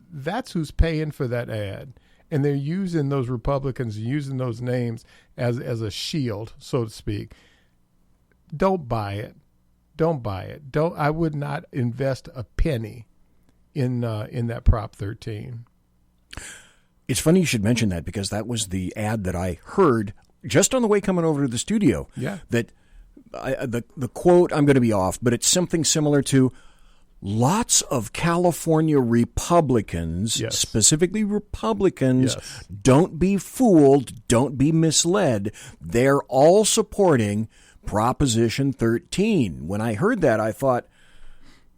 that's who's paying for that ad. And they're using those Republicans, using those names as a shield, so to speak. Don't buy it. Don't buy it. I would not invest a penny in that Prop 13. It's funny you should mention that, because that was the ad that I heard just on the way coming over to the studio. Yeah. That the quote, I'm going to be off, but it's something similar to lots of California Republicans, yes, specifically Republicans, yes, don't be fooled, don't be misled. They're all supporting Proposition 13. When I heard that, I thought,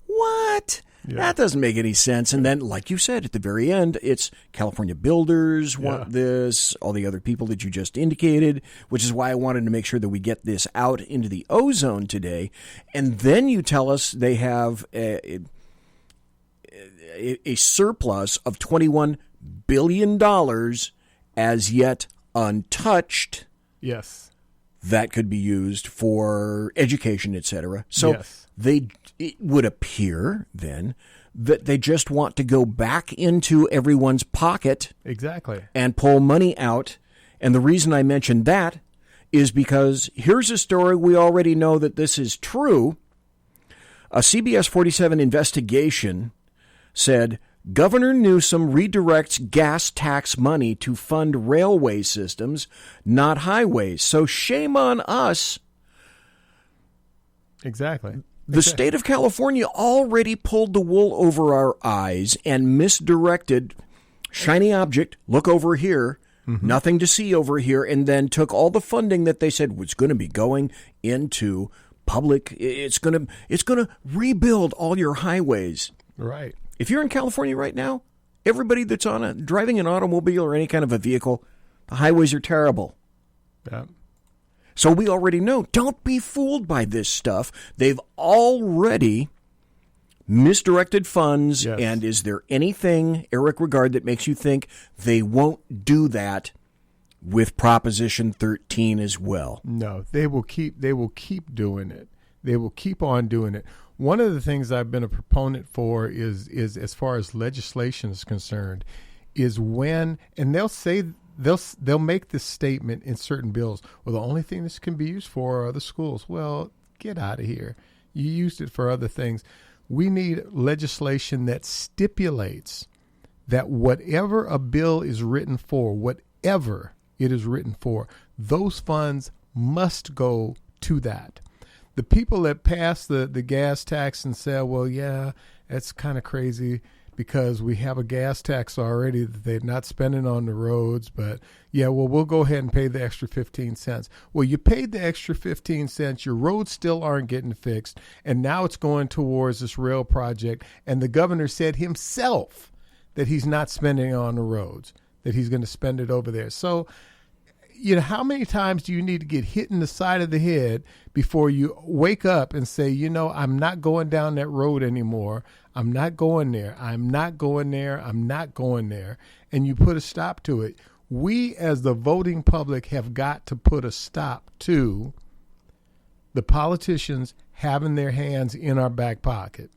what? Yeah. That doesn't make any sense. And then, like you said, at the very end, it's California builders want this, all the other people that you just indicated, which is why I wanted to make sure that we get this out into the ozone today. And then you tell us they have a surplus of $21 billion as yet untouched. Yes. That could be used for education, etc. So yes, it would appear then that they just want to go back into everyone's pocket. Exactly. And pull money out. And the reason I mentioned that is because here's a story we already know that this is true. A CBS 47 investigation said Governor Newsom redirects gas tax money to fund railway systems, not highways. So shame on us. Exactly. The state of California already pulled the wool over our eyes and misdirected, shiny object, look over here, nothing to see over here, and then took all the funding that they said was going to be going into public. It's going to rebuild all your highways. Right. If you're in California right now, everybody that's driving an automobile or any kind of a vehicle, the highways are terrible. Yeah. So we already know, don't be fooled by this stuff. They've already misdirected funds. Yes. And is there anything, Eric RIGARD, that makes you think they won't do that with Proposition 13 as well? No, they will keep doing it. They will keep on doing it. One of the things I've been a proponent for is as far as legislation is concerned, is when, and they'll make this statement in certain bills, well, the only thing this can be used for are other schools. Well, get out of here. You used it for other things. We need legislation that stipulates that whatever a bill is written for, whatever it is written for, those funds must go to that. The people that pass the gas tax and say, well, yeah, that's kind of crazy because we have a gas tax already that they're not spending on the roads, but yeah, well, we'll go ahead and pay the extra 15 cents. Well, you paid the extra 15 cents, your roads still aren't getting fixed, and now it's going towards this rail project, and the governor said himself that he's not spending on the roads, that he's going to spend it over there. So, you know, how many times do you need to get hit in the side of the head before you wake up and say, you know, I'm not going down that road anymore. I'm not going there. I'm not going there. I'm not going there. And you put a stop to it. We as the voting public have got to put a stop to the politicians having their hands in our back pocket.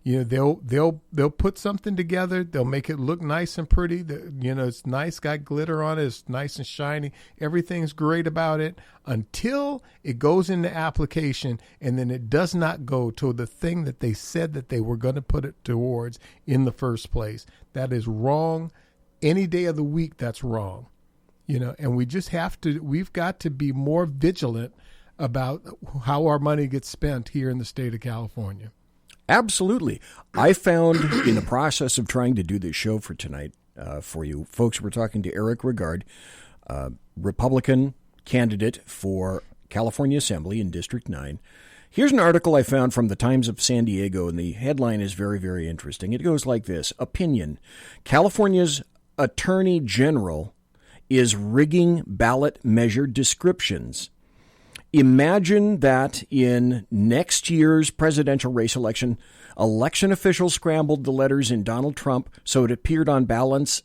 You know, they'll put something together. They'll make it look nice and pretty. You know, it's nice, got glitter on it. It's nice and shiny. Everything's great about it until it goes into application, and then it does not go to the thing that they said that they were going to put it towards in the first place. That is wrong. Any day of the week, that's wrong. You know, and we've got to be more vigilant about how our money gets spent here in the state of California. Absolutely. I found in the process of trying to do this show for tonight for you folks, we're talking to Eric RIGARD, Republican candidate for California Assembly in District 9. Here's an article I found from the Times of San Diego, and the headline is very, very interesting. It goes like this. Opinion. California's Attorney General is rigging ballot measure descriptions. Imagine that in next year's presidential race election officials scrambled the letters in Donald Trump so it appeared on ballots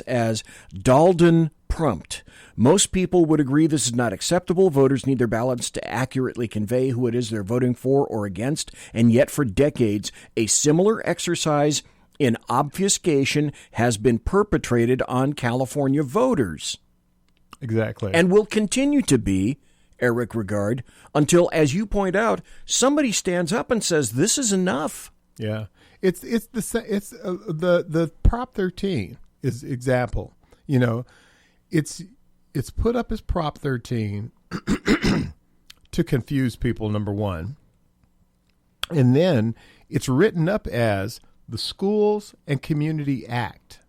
as Dalton Prompt. Most people would agree this is not acceptable. Voters need their ballots to accurately convey who it is they're voting for or against, and yet for decades, a similar exercise in obfuscation has been perpetrated on California voters. Exactly. And will continue to be, Eric RIGARD, until, as you point out, somebody stands up and says this is enough. Yeah, it's the Prop 13 is example. You know, it's put up as Prop 13 to confuse people. Number one, and then it's written up as the Schools and Community Act.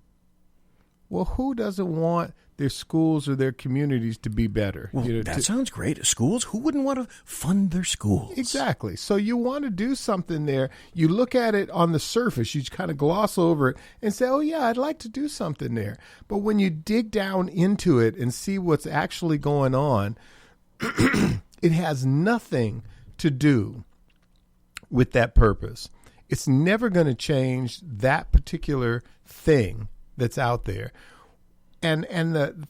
Well, who doesn't want their schools or their communities to be better? Well, that sounds great. Schools? Who wouldn't want to fund their schools? Exactly. So you want to do something there. You look at it on the surface. You kind of gloss over it and say, oh, yeah, I'd like to do something there. But when you dig down into it and see what's actually going on, it has nothing to do with that purpose. It's never going to change that particular thing that's out there. And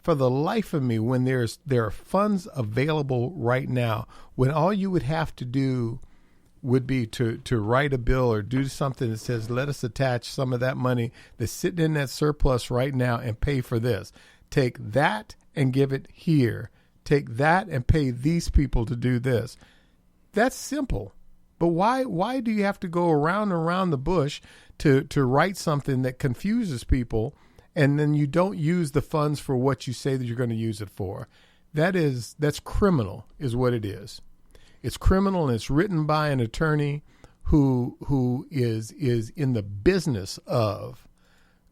for the life of me, when there are funds available right now, when all you would have to do would be to write a bill or do something that says, let us attach some of that money that's sitting in that surplus right now and pay for this. Take that and give it here. Take that and pay these people to do this. That's simple. But why do you have to go around and around the bush to write something that confuses people, and then you don't use the funds for what you say that you're going to use it for? That's criminal, is what it is. It's criminal, and it's written by an attorney who is in the business of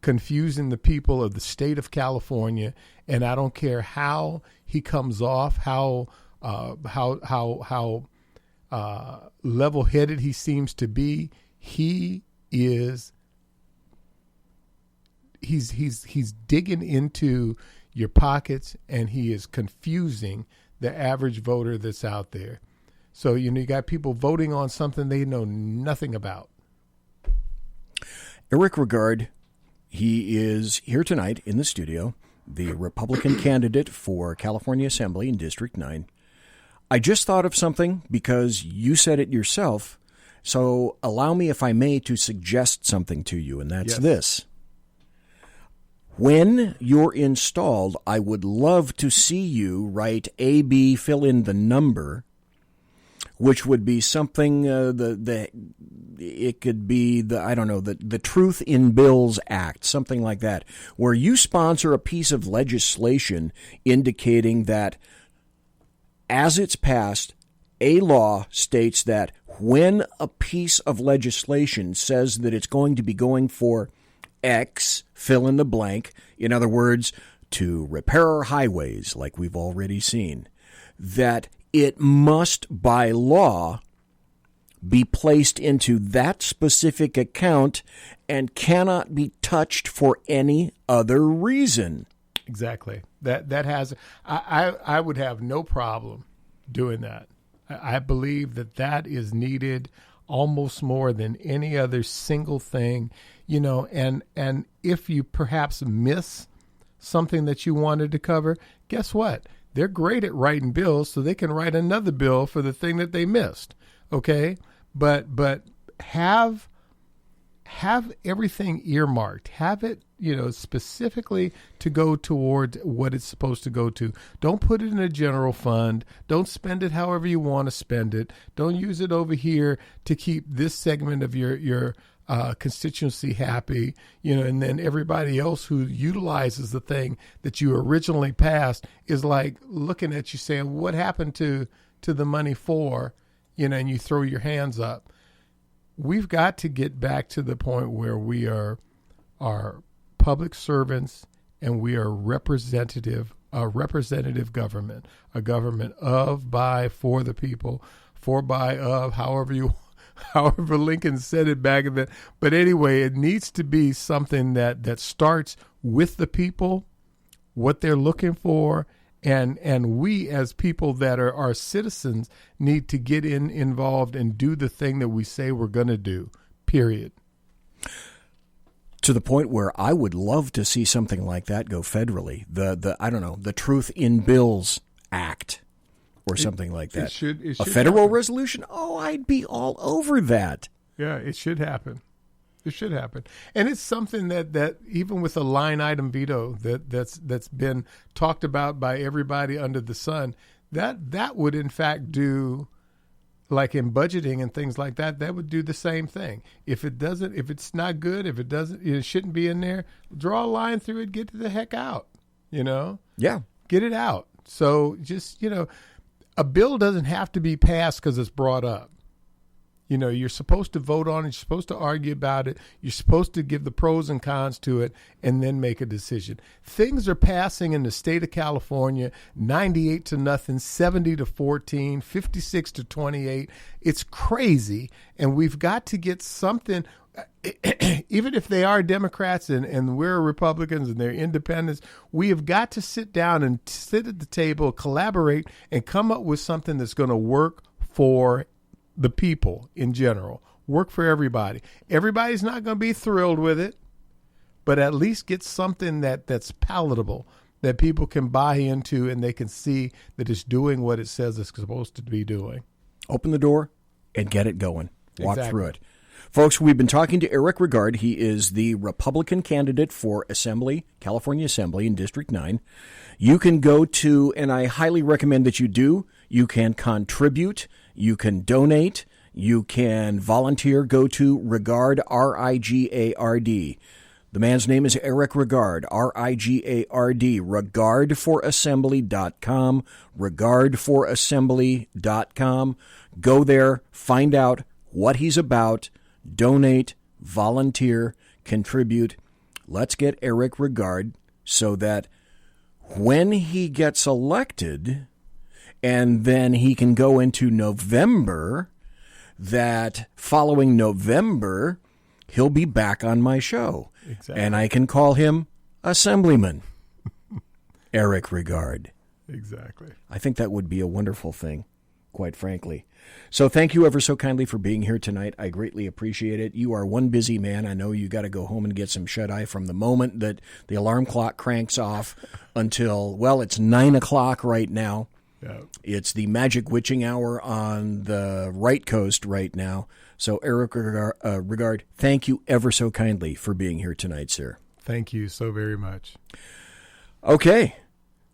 confusing the people of the state of California. And I don't care how he comes off, how level-headed he seems to be. He is he's digging into your pockets, and he is confusing the average voter that's out there. So, you got people voting on something they know nothing about. Eric RIGARD, he is here tonight in the studio, the Republican candidate for California Assembly in District 9. I just thought of something because you said it yourself, so allow me, if I may, to suggest something to you, and that's this. When you're installed, I would love to see you write AB, fill in the number, which would be something, it could be the Truth in Bills Act, something like that, where you sponsor a piece of legislation indicating that as it's passed, a law states that when a piece of legislation says that it's going to be going for X, fill in the blank, in other words, to repair our highways like we've already seen, that it must by law be placed into that specific account and cannot be touched for any other reason. Exactly. That has, I would have no problem doing that. I believe that is needed almost more than any other single thing, and if you perhaps miss something that you wanted to cover, guess what? They're great at writing bills, so they can write another bill for the thing that they missed. Okay? But have everything earmarked. Have it, specifically to go towards what it's supposed to go to. Don't put it in a general fund. Don't spend it however you want to spend it. Don't use it over here to keep this segment of your constituency happy, and then everybody else who utilizes the thing that you originally passed is like looking at you saying, what happened to the money for, and you throw your hands up. We've got to get back to the point where we are public servants and we are representative government, a government of, by, for the people, for, by, of, however Lincoln said it back in the, but anyway, it needs to be something that starts with the people, what they're looking for, and we as people that are our citizens need to get involved and do the thing that we say we're going to do, period. To the point where I would love to see something like that go federally. The Truth in Bills Act. Or something like that. It should a federal happen. Resolution? Oh, I'd be all over that. Yeah, it should happen. It should happen. And it's something that even with a line item veto that's been talked about by everybody under the sun, that would in fact do, like in budgeting and things like that would do the same thing. If it's not good, if it doesn't, it shouldn't be in there, draw a line through it, get the heck out, Yeah. Get it out. So just, a bill doesn't have to be passed because it's brought up. You're supposed to vote on it. You're supposed to argue about it. You're supposed to give the pros and cons to it and then make a decision. Things are passing in the state of California, 98-0, 70-14, 56-28. It's crazy. And we've got to get something, even if they are Democrats and we're Republicans and they're independents, we have got to sit down and sit at the table, collaborate, and come up with something that's going to work for the people in general, work for everybody. Everybody's not going to be thrilled with it, but at least get something that's palatable, that people can buy into and they can see that it's doing what it says it's supposed to be doing. Open the door and get it going. Walk through it. Folks, we've been talking to Eric RIGARD. He is the Republican candidate for Assembly, California Assembly in District 9. You can go to, and I highly recommend that you do, you can contribute, you can donate, you can volunteer. Go to RIGARD, R-I-G-A-R-D. The man's name is Eric RIGARD, R-I-G-A-R-D, regardforassembly.com, regardforassembly.com. Go there, find out what he's about, donate, volunteer, contribute. Let's get Eric RIGARD so that when he gets elected and then he can go into November, that following November, he'll be back on my show. Exactly. And I can call him Assemblyman Eric RIGARD. Exactly. I think that would be a wonderful thing, quite frankly. So thank you ever so kindly for being here tonight. I greatly appreciate it. You are one busy man. I know you got to go home and get some shut-eye from the moment that the alarm clock cranks off until, well, it's 9 o'clock right now. Yeah. It's the magic witching hour on the right coast right now. So Eric RIGARD, thank you ever so kindly for being here tonight, sir. Thank you so very much. Okay,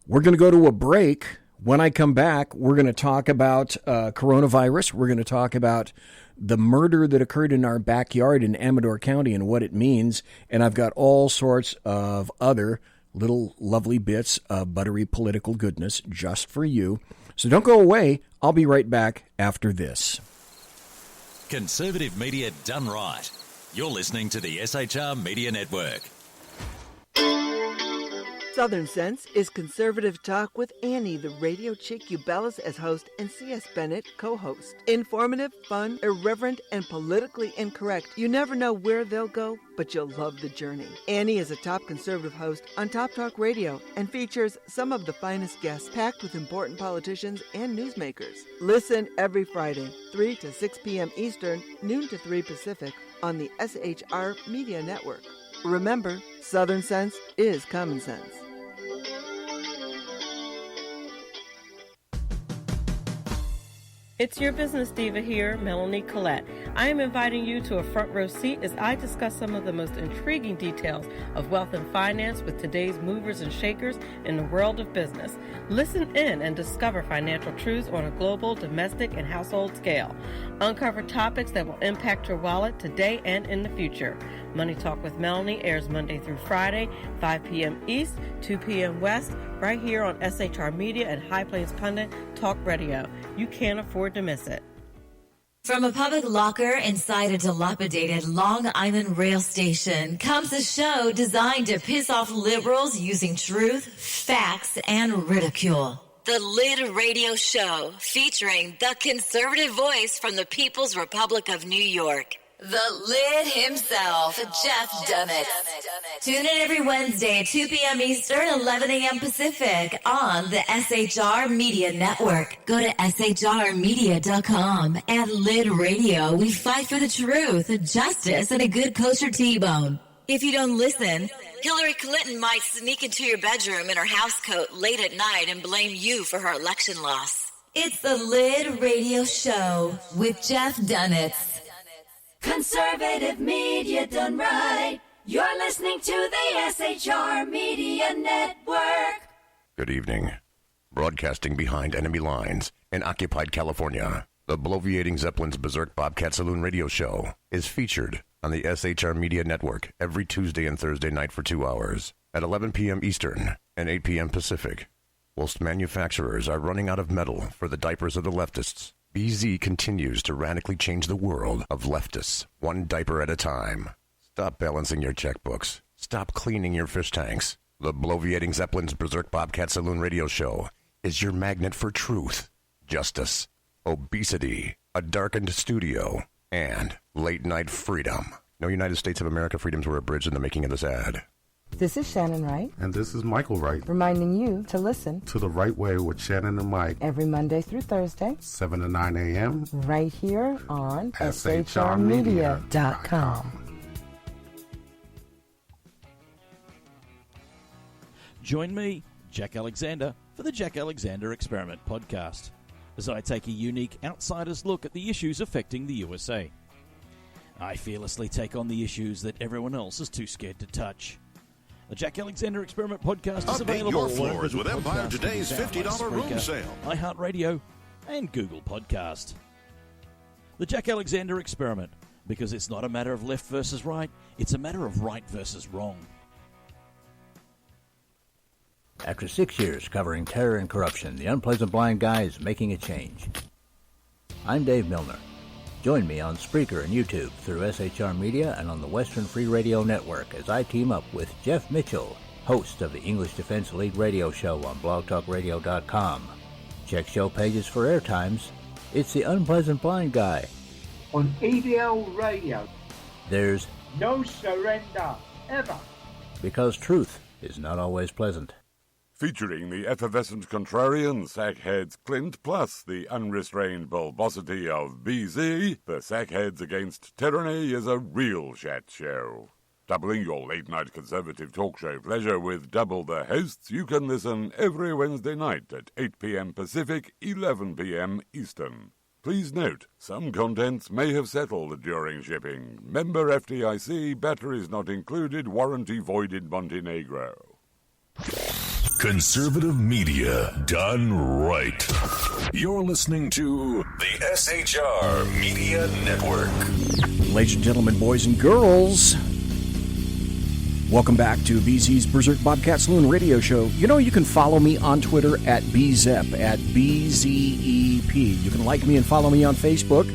we're going to go to a break. When I come back, we're going to talk about coronavirus. We're going to talk about the murder that occurred in our backyard in Amador County and what it means. And I've got all sorts of other little lovely bits of buttery political goodness just for you. So don't go away. I'll be right back after this. Conservative media done right. You're listening to the SHR Media Network. Southern Sense is conservative talk with Annie, the radio chick you bellows as host, and C.S. Bennett, co-host. Informative, fun, irreverent, and politically incorrect. You never know where they'll go, but you'll love the journey. Annie is a top conservative host on Top Talk Radio and features some of the finest guests packed with important politicians and newsmakers. Listen every Friday, 3 to 6 p.m. Eastern, noon to 3 Pacific, on the SHR Media Network. Remember, Southern Sense is common sense. It's your business diva here, Melanie Collette. I am inviting you to a front row seat as I discuss some of the most intriguing details of wealth and finance with today's movers and shakers in the world of business. Listen in and discover financial truths on a global, domestic, and household scale. Uncover topics that will impact your wallet today and in the future. Money Talk with Melanie airs Monday through Friday, 5 p.m. East, 2 p.m. West, right here on SHR Media and High Plains Pundit Talk Radio. You can't afford to miss it. From a public locker inside a dilapidated Long Island rail station comes a show designed to piss off liberals using truth, facts, and ridicule. The Lid Radio Show, featuring the conservative voice from the People's Republic of New York. The Lid himself, Jeff Dunnett. Tune in every Wednesday at 2 p.m. Eastern, 11 a.m. Pacific on the SHR Media Network. Go to shrmedia.com. At Lid Radio, we fight for the truth, justice, and a good kosher T-bone. If you don't listen, Hillary Clinton might sneak into your bedroom in her housecoat late at night and blame you for her election loss. It's the Lid Radio Show with Jeff Dunnett. Conservative media done right. You're listening to the SHR Media Network. Good evening. Broadcasting behind enemy lines in occupied California, the bloviating Zeppelin's Berserk Bobcat Saloon radio show is featured on the SHR Media Network every Tuesday and Thursday night for 2 hours at 11 p.m. Eastern and 8 p.m. Pacific. Whilst manufacturers are running out of metal for the diapers of the leftists, BZ continues to radically change the world of leftists, one diaper at a time. Stop balancing your checkbooks. Stop cleaning your fish tanks. The bloviating Zeppelin's Berserk Bobcat Saloon radio show is your magnet for truth, justice, obesity, a darkened studio, and late-night freedom. No United States of America freedoms were abridged in the making of this ad. This is Shannon Wright. And this is Michael Wright. Reminding you to listen to The Right Way with Shannon and Mike. Every Monday through Thursday. 7 to 9 a.m. Right here on SHRmedia.com. Join me, Jack Alexander, for the Jack Alexander Experiment podcast, as I take a unique outsider's look at the issues affecting the USA. I fearlessly take on the issues that everyone else is too scared to touch. The Jack Alexander Experiment podcast is available your floors with Empire Today's $50 room sale, iHeartRadio, and Google Podcast. The Jack Alexander Experiment, because it's not a matter of left versus right, it's a matter of right versus wrong. After 6 years covering terror and corruption, the unpleasant blind guy is making a change. I'm Dave Milner. Join me on Spreaker and YouTube through SHR Media and on the Western Free Radio Network as I team up with Jeff Mitchell, host of the English Defense Elite radio show on blogtalkradio.com. Check show pages for airtimes. It's the Unpleasant Blind Guy. On EDL Radio. There's No surrender, ever. Because truth is not always pleasant. Featuring the effervescent contrarian sackheads Clint plus the unrestrained bulbosity of BZ, the Sackheads Against Tyranny is a real chat show. Doubling your late-night conservative talk show pleasure with double the hosts, you can listen every Wednesday night at 8 p.m. Pacific, 11 p.m. Eastern. Please note, some contents may have settled during shipping. Member FDIC, batteries not included, warranty void in Montenegro. Conservative media done right. You're listening to the SHR Media Network. Ladies and gentlemen, boys and girls, welcome back to BZ's Berserk Bobcat Saloon radio show. You know, you can follow me on Twitter at BZEP, at BZEP. You can like me and follow me on Facebook,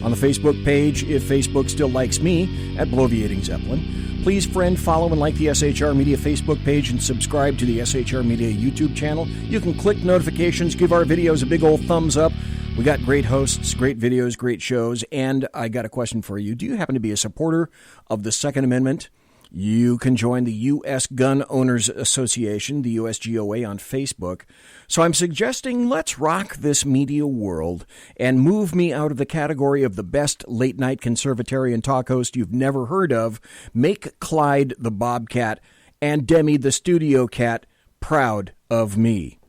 on the Facebook page, if Facebook still likes me, at Bloviating Zeppelin. Please friend, follow, and like the SHR Media Facebook page and subscribe to the SHR Media YouTube channel. You can click notifications, give our videos a big old thumbs up. We got great hosts, great videos, great shows, and I got a question for you. Do you happen to be a supporter of the Second Amendment? You can join the U.S. Gun Owners Association, the USGOA, on Facebook. So I'm suggesting let's rock this media world and move me out of the category of the best late-night conservatarian talk host you've never heard of. Make Clyde the Bobcat and Demi the Studio Cat proud of me.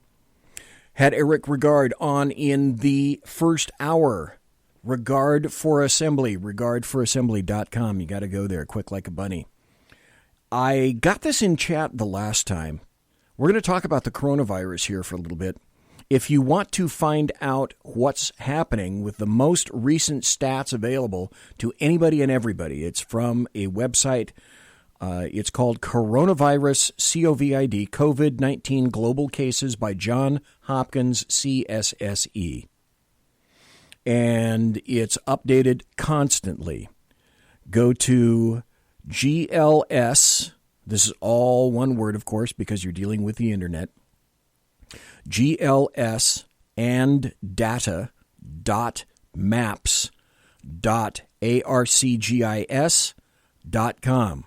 Had Eric Rigard on in the first hour. Regard for Assembly, regardforassembly.com. You got to go there quick like a bunny. I got this in chat the last time. We're going to talk about the coronavirus here for a little bit. If you want to find out what's happening with the most recent stats available to anybody and everybody, it's from a website. It's called Coronavirus, COVID, COVID-19 Global Cases by Johns Hopkins CSSE. And it's updated constantly. Go to GLS, this is all one word, of course, because you're dealing with the internet, GLS and data.maps.arcgis.com.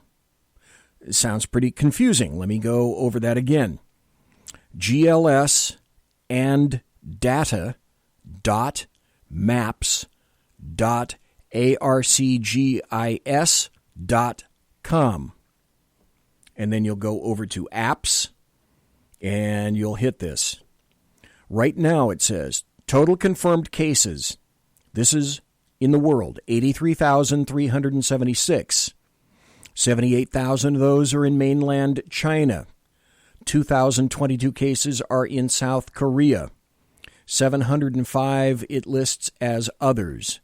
It sounds pretty confusing. Let me go over that again. GLS and data.maps.arcgis.com. And then you'll go over to apps and you'll hit this. Right now it says total confirmed cases. This is in the world, 83,376. 78,000 of those are in mainland China. 2,022 cases are in South Korea. 705 it lists as others.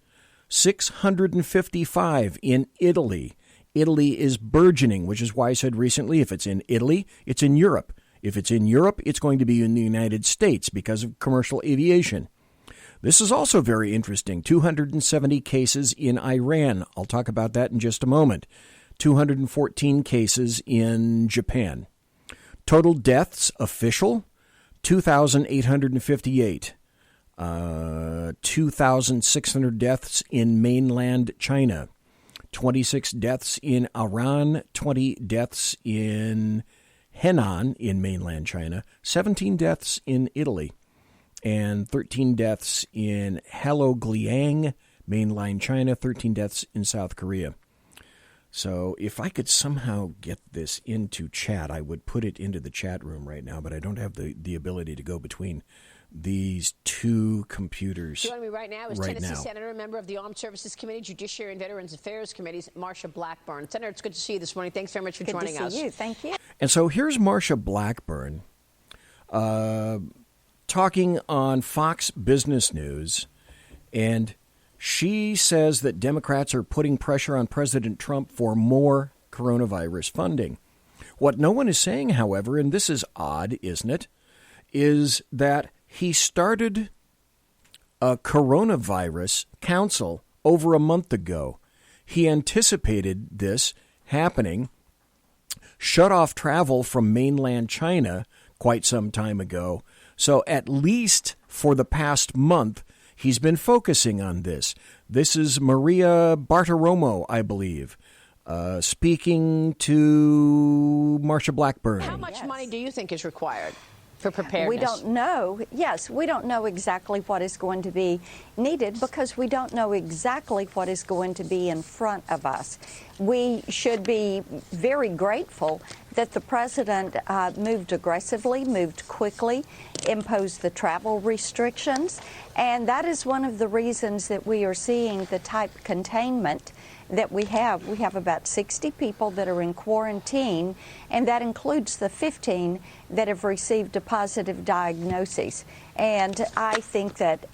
655 in Italy. Italy is burgeoning, which is why I said recently, if it's in Italy, it's in Europe. If it's in Europe, it's going to be in the United States because of commercial aviation. This is also very interesting. 270 cases in Iran. I'll talk about that in just a moment. 214 cases in Japan. Total deaths official, 2,858. 2,600 deaths in mainland China. 26 deaths in Iran, 20 deaths in Henan in mainland China, 17 deaths in Italy, and 13 deaths in Heilongjiang, mainland China, 13 deaths in South Korea. So if I could somehow get this into chat, I would put it into the chat room right now, but I don't have the ability to go between these two computers. Joining me right now is Tennessee Senator, member of the Armed Services Committee, Judiciary and Veterans Affairs Committees, Marsha Blackburn. Senator, it's good to see you this morning. Thanks very much for joining us. Good to see you. Thank you. And so here's Marsha Blackburn talking on Fox Business News, and she says that Democrats are putting pressure on President Trump for more coronavirus funding. What no one is saying, however, and this is odd, isn't it, is that he started a coronavirus council over a month ago. He anticipated this happening, shut off travel from mainland China quite some time ago. So at least for the past month, he's been focusing on this. This is Maria Bartiromo, I believe. speaking to Marsha Blackburn. How much money do you think is required for preparedness? We don't know. Yes, we don't know exactly what is going to be needed because we don't know exactly what is going to be in front of us. We should be very grateful that the president moved aggressively, moved quickly, imposed the travel restrictions, and that is one of the reasons that we are seeing the type containment that we have. We have about 60 people that are in quarantine, and that includes the 15 that have received a positive diagnosis. And I think that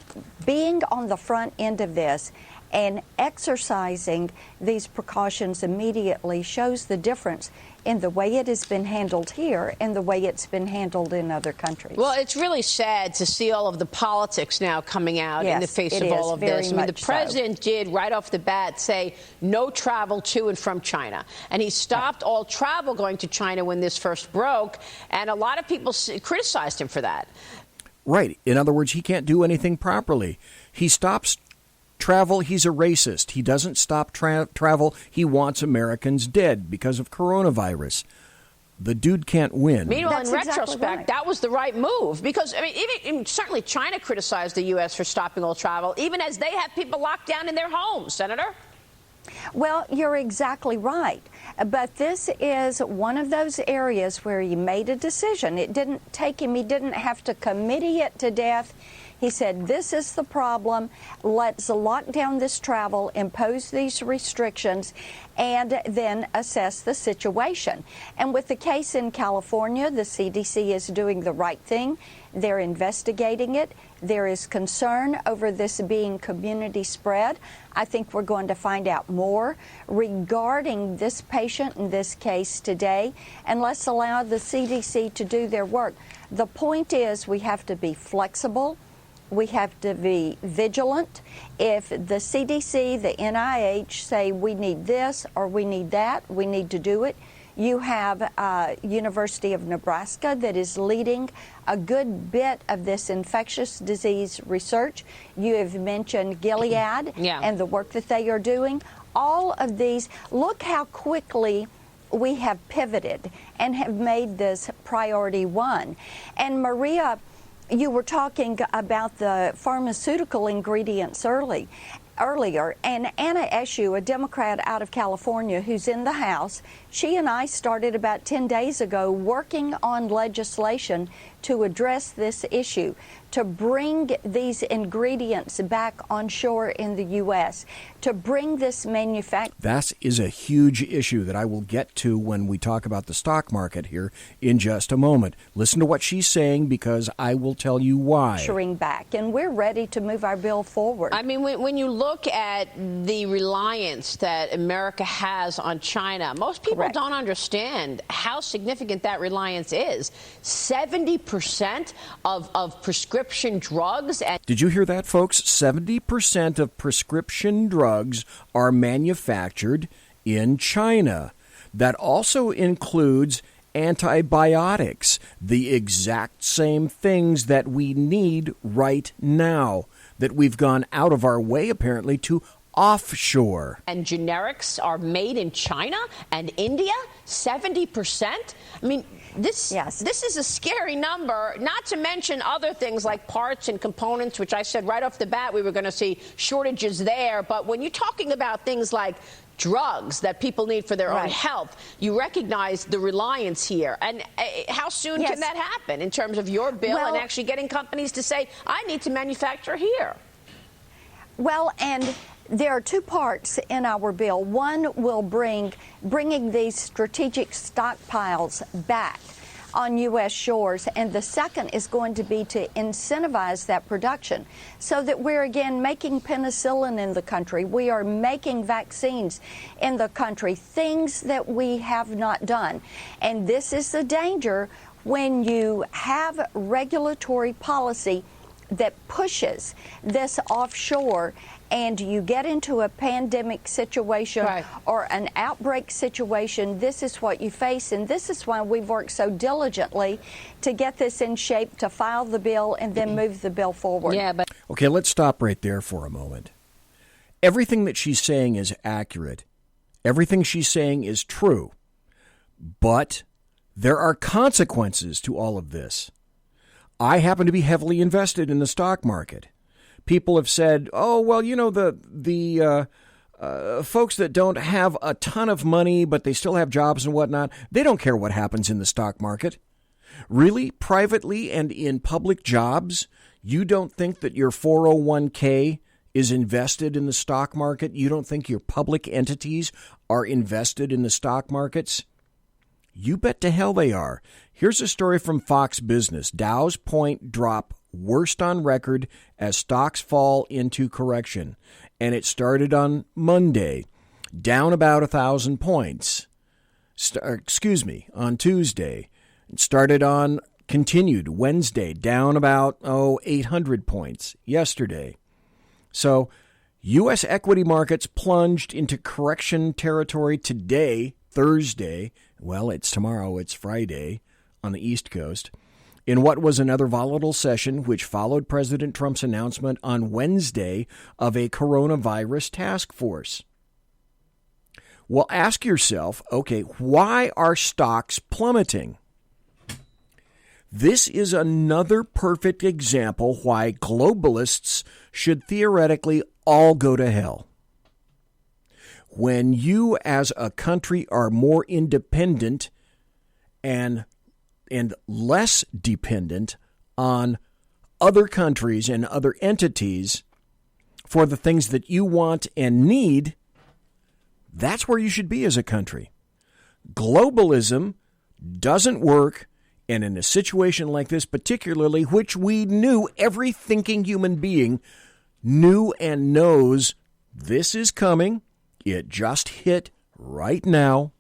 being on the front end of this and exercising these precautions immediately shows the difference in the way it has been handled here and the way it's been handled in other countries. Well, it's really sad to see all of the politics now coming out in the face of all of this. I mean, the president did right off the bat say no travel to and from China. And he stopped all travel going to China when this first broke. And a lot of people criticized him for that. Right. In other words, he can't do anything properly. He stops travel, he's a racist. He doesn't stop travel. He wants Americans dead because of coronavirus. The dude can't win. Meanwhile, in retrospect, that was the right move because, I mean, even certainly China criticized the U.S. for stopping all travel, even as they have people locked down in their homes, Senator. Well, you're exactly right. But this is one of those areas where he made a decision. It didn't take him, he didn't have to committee it to death. He said, this is the problem. Let's lock down this travel, impose these restrictions, and then assess the situation. And with the case in California, the CDC is doing the right thing. They're investigating it. There is concern over this being community spread. I think we're going to find out more regarding this patient in this case today, and let's allow the CDC to do their work. The point is we have to be flexible. We have to be vigilant. If the CDC, the NIH say we need this or we need that, we need to do it. You have University of Nebraska that is leading a good bit of this infectious disease research. You have mentioned Gilead and the work that they are doing. All of these, look how quickly we have pivoted and have made this priority one. And Maria, you were talking about the pharmaceutical ingredients earlier, and Anna Eshoo, a Democrat out of California who's in the House, she and I started about 10 days ago working on legislation to address this issue, to bring these ingredients back on shore in the U.S., to bring this manufacturing. That is a huge issue that I will get to when we talk about the stock market here in just a moment. Listen to what she's saying because I will tell you why. Back, and we're ready to move our bill forward. I mean, when you look at the reliance that America has on China, most people don't understand how significant that reliance is. 70% of prescription drugs. Did you hear that, folks? 70% of prescription drugs are manufactured in China. That also includes antibiotics, the exact same things that we need right now, that we've gone out of our way, apparently, to offshore. And generics are made in China and India, 70%. I mean, this is a scary number, not to mention other things like parts and components, which I said right off the bat we were going to see shortages there. But when you're talking about things like drugs that people need for their own health, you recognize the reliance here. And how soon can that happen in terms of your bill and actually getting companies to say, I need to manufacture here? Well, and there are two parts in our bill. One will bringing these strategic stockpiles back on U.S. shores, and the second is going to be to incentivize that production so that we're again making penicillin in the country. We are making vaccines in the country, things that we have not done. And this is the danger when you have regulatory policy that pushes this offshore and you get into a pandemic situation or an outbreak situation. This is what you face, and this is why we've worked so diligently to get this in shape, to file the bill and then move the bill forward. Okay, let's stop right there for a moment. Everything that she's saying is accurate, Everything she's saying is true. But there are consequences to all of this. I happen to be heavily invested in the stock market. People have said, oh, well, you know, the folks that don't have a ton of money, but they still have jobs and whatnot, they don't care what happens in the stock market. Really, privately and in public jobs, you don't think that your 401k is invested in the stock market? You don't think your public entities are invested in the stock markets? You bet to hell they are. Here's a story from Fox Business. Dow's point drop worst on record as stocks fall into correction. And it started on Monday, down about 1,000 points. On Tuesday. It continued Wednesday, down about 800 points yesterday. So U.S. equity markets plunged into correction territory today, Thursday. Well, it's tomorrow, it's Friday on the East Coast, in what was another volatile session which followed President Trump's announcement on Wednesday of a coronavirus task force. Well, ask yourself, okay, why are stocks plummeting? This is another perfect example why globalists should theoretically all go to hell. When you as a country are more independent and less dependent on other countries and other entities for the things that you want and need, that's where you should be as a country. Globalism doesn't work. And in a situation like this particularly, which we knew, every thinking human being knew and knows this is coming, it just hit right now.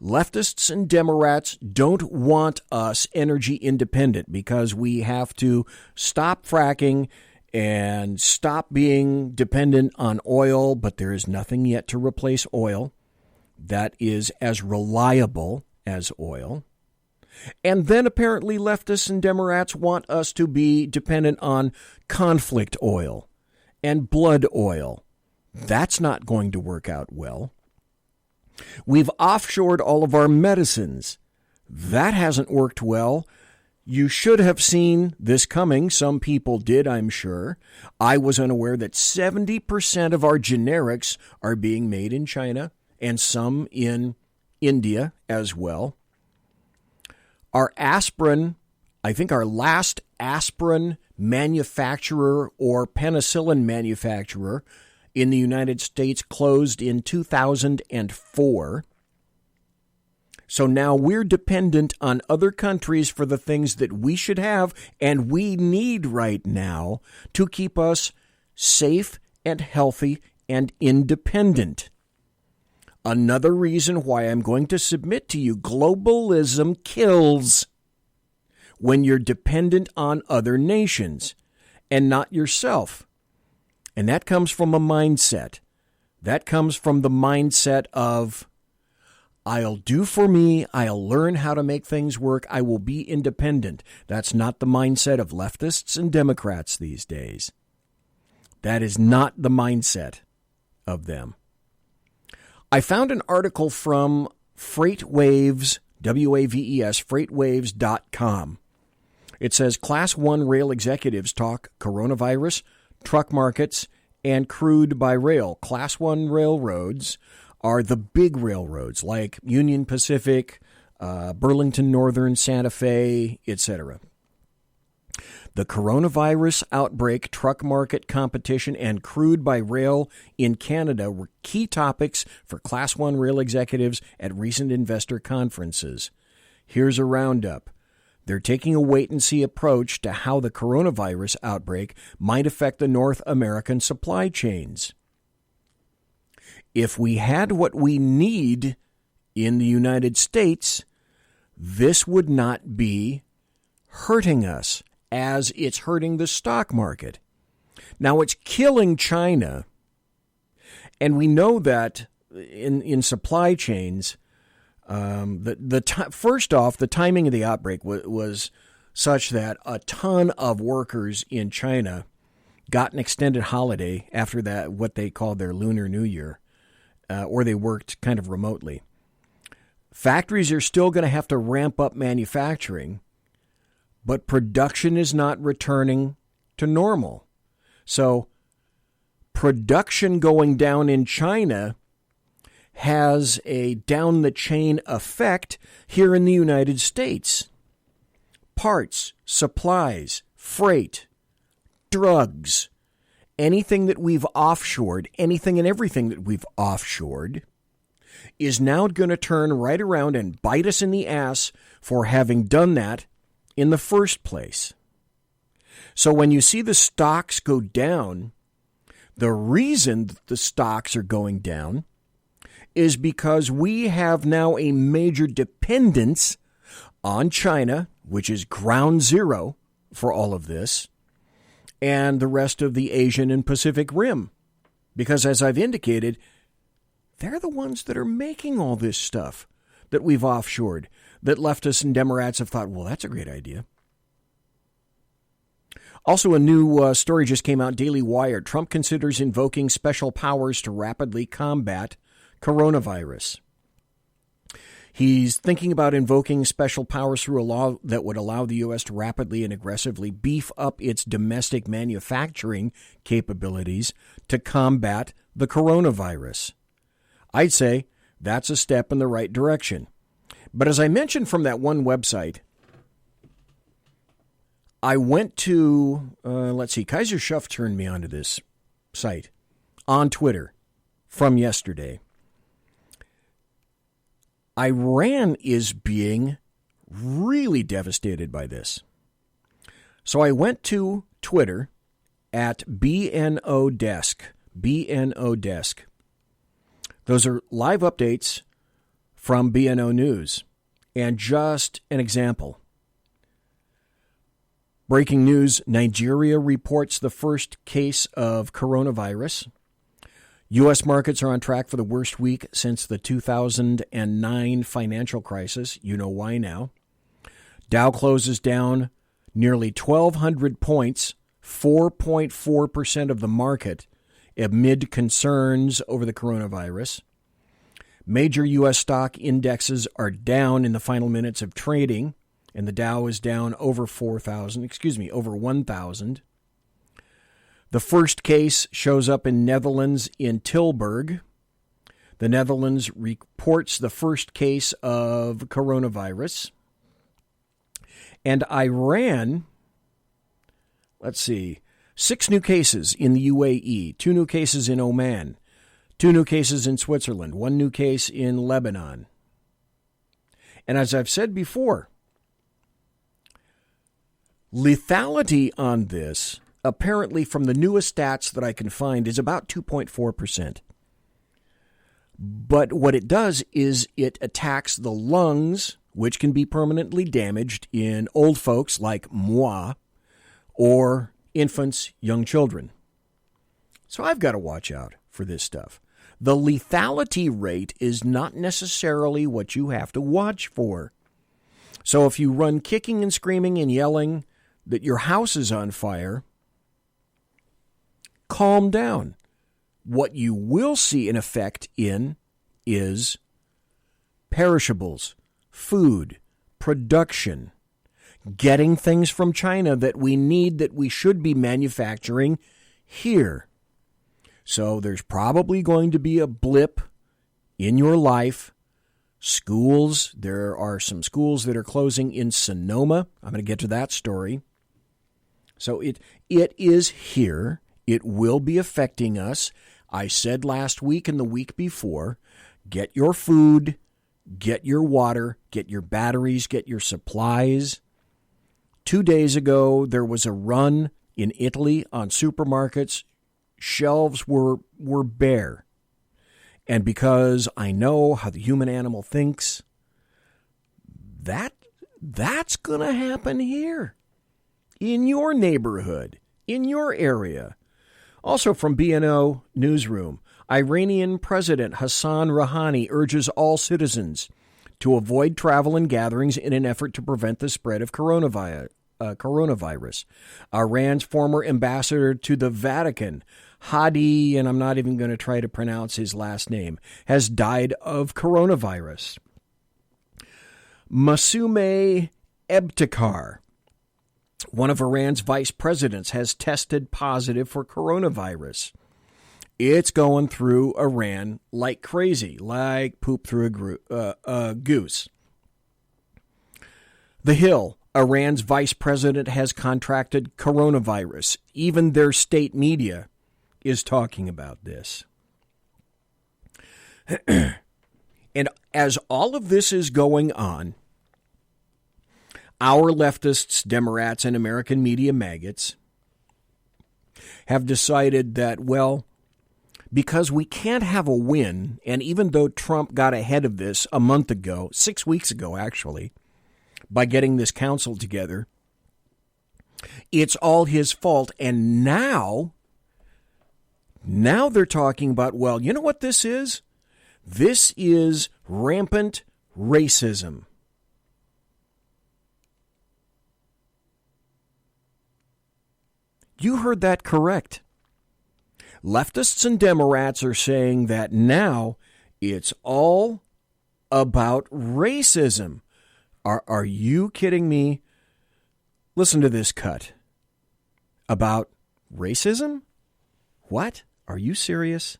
Leftists and Democrats don't want us energy independent because we have to stop fracking and stop being dependent on oil, but there is nothing yet to replace oil that is as reliable as oil. And then apparently leftists and Democrats want us to be dependent on conflict oil and blood oil. That's not going to work out well. We've offshored all of our medicines. That hasn't worked well. You should have seen this coming. Some people did, I'm sure. I was unaware that 70% of our generics are being made in China and some in India as well. Our aspirin, I think our last aspirin manufacturer or penicillin manufacturer in the United States closed in 2004. So now we're dependent on other countries for the things that we should have and we need right now to keep us safe and healthy and independent. Another reason why I'm going to submit to you, globalism kills when you're dependent on other nations and not yourself. And that comes from a mindset. That comes from the mindset of, I'll do for me, I'll learn how to make things work, I will be independent. That's not the mindset of leftists and Democrats these days. That is not the mindset of them. I found an article from FreightWaves, W-A-V-E-S, FreightWaves.com. It says, Class 1 rail executives talk coronavirus, truck markets, and crude by rail. Class 1 railroads are the big railroads like Union Pacific, Burlington Northern, Santa Fe, etc. The coronavirus outbreak, truck market competition, and crude by rail in Canada were key topics for Class 1 rail executives at recent investor conferences. Here's a roundup. They're taking a wait-and-see approach to how the coronavirus outbreak might affect the North American supply chains. If we had what we need in the United States, this would not be hurting us as it's hurting the stock market. Now, it's killing China, and we know that in supply chains, first off, the timing of the outbreak was such that a ton of workers in China got an extended holiday after that, what they called their Lunar New Year. or they worked kind of remotely. Factories are still going to have to ramp up manufacturing, but production is not returning to normal. So production going down in China has a down-the-chain effect here in the United States. Parts, supplies, freight, drugs, anything that we've offshored, anything and everything that we've offshored is now going to turn right around and bite us in the ass for having done that in the first place. So when you see the stocks go down, the reason that the stocks are going down is because we have now a major dependence on China, which is ground zero for all of this, and the rest of the Asian and Pacific Rim. Because as I've indicated, they're the ones that are making all this stuff that we've offshored, that leftists and Democrats have thought, well, that's a great idea. Also, a new story just came out, Daily Wire. Trump considers invoking special powers to rapidly combat coronavirus. He's thinking about invoking special powers through a law that would allow the U.S. to rapidly and aggressively beef up its domestic manufacturing capabilities to combat the coronavirus. I'd say that's a step in the right direction. But as I mentioned from that one website, I went to, Kaiser Schuff turned me onto this site on Twitter from yesterday. Iran is being really devastated by this. So I went to Twitter at BNO Desk. BNO Desk. Those are live updates from BNO News. And just an example. Breaking news, Nigeria reports the first case of coronavirus. U.S. markets are on track for the worst week since the 2009 financial crisis. You know why now. Dow closes down nearly 1,200 points, 4.4% of the market, amid concerns over the coronavirus. Major U.S. stock indexes are down in the final minutes of trading, and the Dow is down over 1,000. The first case shows up in Netherlands in Tilburg. The Netherlands reports the first case of coronavirus. And Iran, 6 new cases in the UAE, 2 new cases in Oman, 2 new cases in Switzerland, 1 new case in Lebanon. And as I've said before, lethality on this, apparently from the newest stats that I can find, is about 2.4%. But what it does is it attacks the lungs, which can be permanently damaged in old folks like moi, or infants, young children. So I've got to watch out for this stuff. The lethality rate is not necessarily what you have to watch for. So if you run kicking and screaming and yelling that your house is on fire, calm down. What you will see an effect in is perishables, food, production, getting things from China that we need, that we should be manufacturing here. So there's probably going to be a blip in your life. Schools, there are some schools that are closing in Sonoma. I'm going to get to that story. So it is here. It will be affecting us. I said last week and the week before, get your food, get your water, get your batteries, get your supplies. 2 days ago, there was a run in Italy on supermarkets. Shelves were bare. And because I know how the human animal thinks, that's going to happen here, in your neighborhood, in your area. Also from BNO Newsroom, Iranian President Hassan Rouhani urges all citizens to avoid travel and gatherings in an effort to prevent the spread of coronavirus. Iran's former ambassador to the Vatican, Hadi, and I'm not even going to try to pronounce his last name, has died of coronavirus. Masume Ebtekar, one of Iran's vice presidents, has tested positive for coronavirus. It's going through Iran like crazy, like poop through a goose. The Hill, Iran's vice president, has contracted coronavirus. Even their state media is talking about this. And as all of this is going on, our leftists, Democrats, and American media maggots have decided that, well, because we can't have a win, and even though Trump got ahead of this a month ago, 6 weeks ago actually, by getting this council together, it's all his fault. And now they're talking about, well, you know what this is? This is rampant racism. You heard that correct. Leftists and Democrats are saying that now it's all about racism. Are you kidding me? Listen to this cut. About racism? What? Are you serious?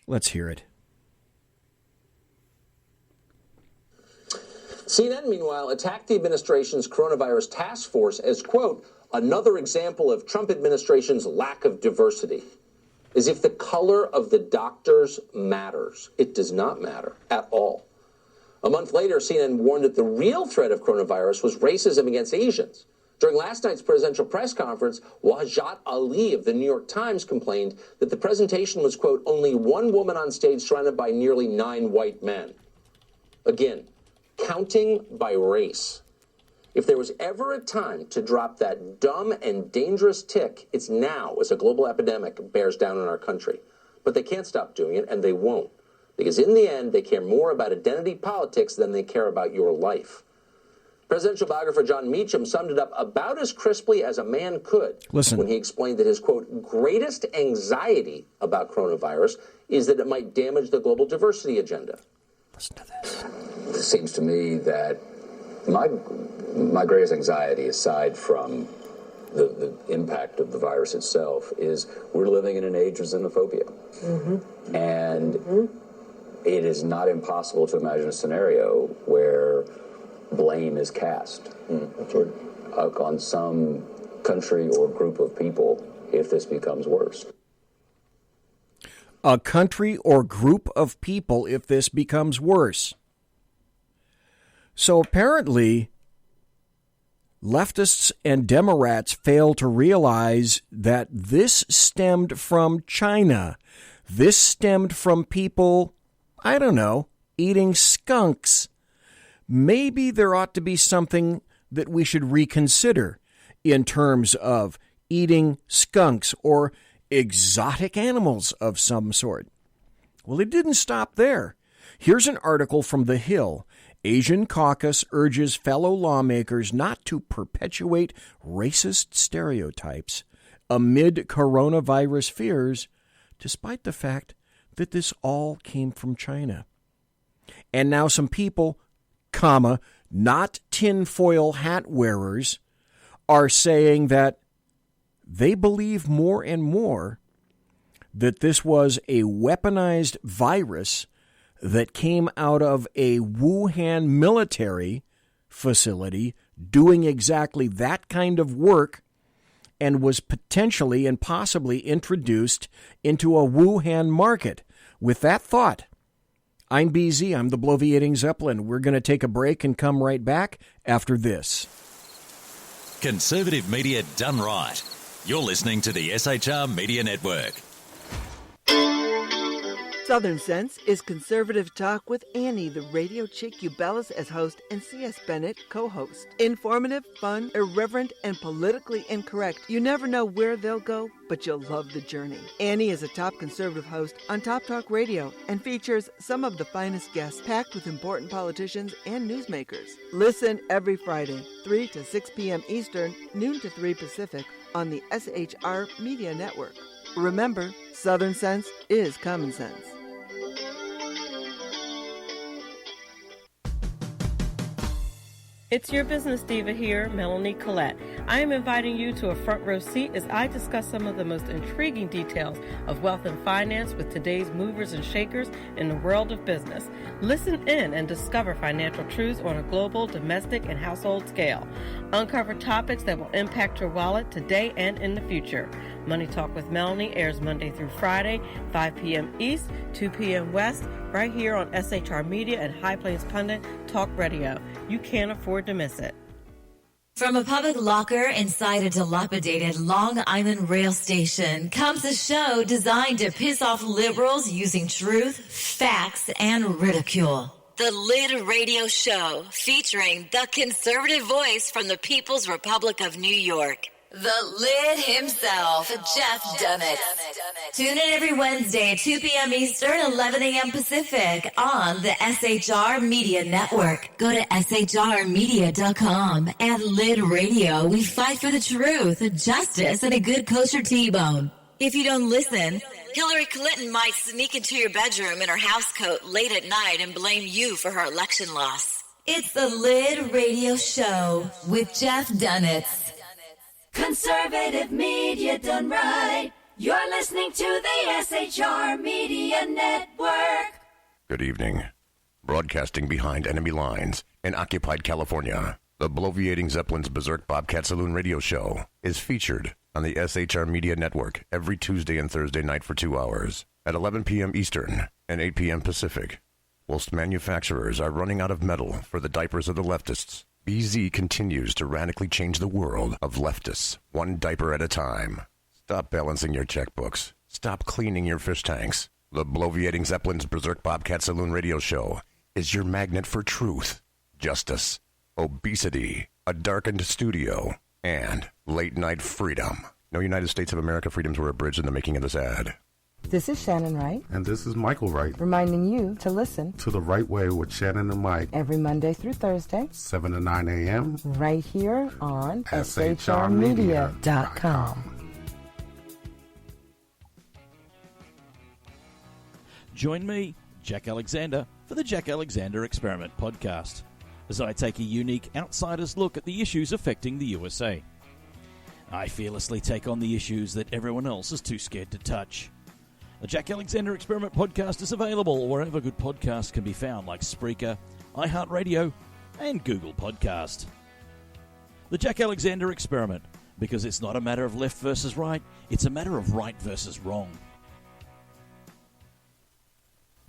Let's hear it. CNN, meanwhile, attacked the administration's coronavirus task force as, quote, another example of Trump administration's lack of diversity. As if the color of the doctors matters. It does not matter at all. A month later, CNN warned that the real threat of coronavirus was racism against Asians. During last night's presidential press conference, Wajat Ali of the New York Times complained that the presentation was, quote, only one woman on stage surrounded by nearly 9 white men. Again, counting by race. If there was ever a time to drop that dumb and dangerous tick, it's now, as a global epidemic bears down on our country. But they can't stop doing it, and they won't. Because in the end, they care more about identity politics than they care about your life. Presidential biographer John Meacham summed it up about as crisply as a man could. Listen. When he explained that his, quote, greatest anxiety about coronavirus is that it might damage the global diversity agenda. Listen to this. It seems to me that my greatest anxiety, aside from the impact of the virus itself, is we're living in an age of xenophobia. Mm-hmm. And it is not impossible to imagine a scenario where blame is cast on some country or group of people if this becomes worse. A country or group of people if this becomes worse. So apparently, leftists and Democrats fail to realize that this stemmed from China. This stemmed from people, I don't know, eating skunks. Maybe there ought to be something that we should reconsider in terms of eating skunks or exotic animals of some sort. Well, it didn't stop there. Here's an article from The Hill. Asian caucus urges fellow lawmakers not to perpetuate racist stereotypes amid coronavirus fears, despite the fact that this all came from China. And now some people, not tinfoil hat wearers, are saying that they believe more and more that this was a weaponized virus that came out of a Wuhan military facility doing exactly that kind of work and was potentially and possibly introduced into a Wuhan market. With that thought, I'm BZ. I'm the bloviating Zeppelin. We're going to take a break and come right back after this. Conservative media done right. You're listening to the SHR Media Network. Southern Sense is conservative talk with Annie, the radio chick you bellows as host, and C.S. Bennett co-host. Informative, fun, irreverent, and politically incorrect. You never know where they'll go, but you'll love the journey. Annie is a top conservative host on Top Talk Radio and features some of the finest guests packed with important politicians and newsmakers. Listen every Friday, 3 to 6 p.m. Eastern, noon to 3 Pacific, on the SHR Media Network. Remember, Southern Sense is common sense. It's your business diva here, Melanie Collette. I am inviting you to a front row seat as I discuss some of the most intriguing details of wealth and finance with today's movers and shakers in the world of business. Listen in and discover financial truths on a global, domestic, and household scale. Uncover topics that will impact your wallet today and in the future. Money Talk with Melanie airs Monday through Friday, 5 p.m. East, 2 p.m. West, right here on SHR Media and High Plains Pundit Talk Radio. You can't afford to miss it. From a public locker inside a dilapidated Long Island rail station comes a show designed to piss off liberals using truth, facts, and ridicule. The Lid Radio Show, featuring the conservative voice from the People's Republic of New York, the Lid himself, Jeff Dunnett. Tune in every Wednesday at 2 p.m. Eastern, 11 a.m. Pacific on the SHR Media Network. Go to shrmedia.com. At Lid Radio, we fight for the truth, justice, and a good kosher T-bone. If you don't listen, Hillary Clinton might sneak into your bedroom in her housecoat late at night and blame you for her election loss. It's the Lid Radio Show with Jeff Dunnett. Conservative media done right. You're listening to the SHR Media Network. Good evening. Broadcasting behind enemy lines in occupied California, the bloviating Zeppelin's Berserk Bobcat Saloon radio show is featured on the SHR Media Network every Tuesday and Thursday night for 2 hours at 11 p.m. Eastern and 8 p.m. Pacific. Whilst manufacturers are running out of metal for the diapers of the leftists, BZ continues to radically change the world of leftists, one diaper at a time. Stop balancing your checkbooks. Stop cleaning your fish tanks. The bloviating Zeppelin's Berserk Bobcat Saloon radio show is your magnet for truth, justice, obesity, a darkened studio, and late-night freedom. No United States of America freedoms were abridged in the making of this ad. This is Shannon Wright. And this is Michael Wright. Reminding you to listen to The Right Way with Shannon and Mike. Every Monday through Thursday. 7 to 9 a.m. Right here on SHRmedia.com. Join me, Jack Alexander, for the Jack Alexander Experiment podcast, as I take a unique outsider's look at the issues affecting the USA. I fearlessly take on the issues that everyone else is too scared to touch. The Jack Alexander Experiment podcast is available wherever good podcasts can be found, like Spreaker, iHeartRadio, and Google Podcast. The Jack Alexander Experiment, because it's not a matter of left versus right, it's a matter of right versus wrong.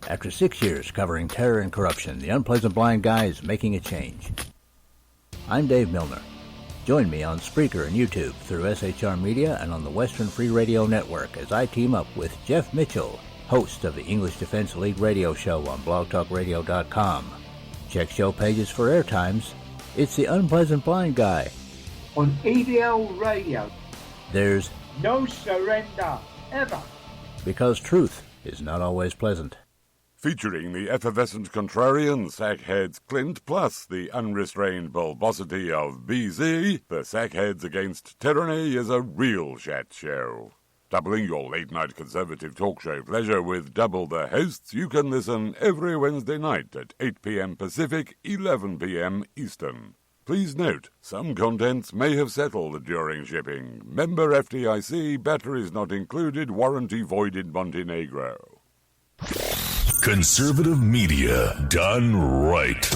After 6 years covering terror and corruption, the unpleasant blind guy is making a change. I'm Dave Milner. Join me on Spreaker and YouTube through SHR Media and on the Western Free Radio Network as I team up with Jeff Mitchell, host of the English Defense Elite radio show on blogtalkradio.com. Check show pages for airtimes. It's the Unpleasant Blind Guy. On EDL Radio. There's no surrender, ever. Because truth is not always pleasant. Featuring the effervescent contrarian sackheads Clint plus the unrestrained bulbosity of BZ, the Sackheads Against Tyranny is a real chat show. Doubling your late-night conservative talk show pleasure with double the hosts, you can listen every Wednesday night at 8 p.m. Pacific, 11 p.m. Eastern. Please note, some contents may have settled during shipping. Member FDIC, batteries not included, warranty void in Montenegro. Conservative media done right.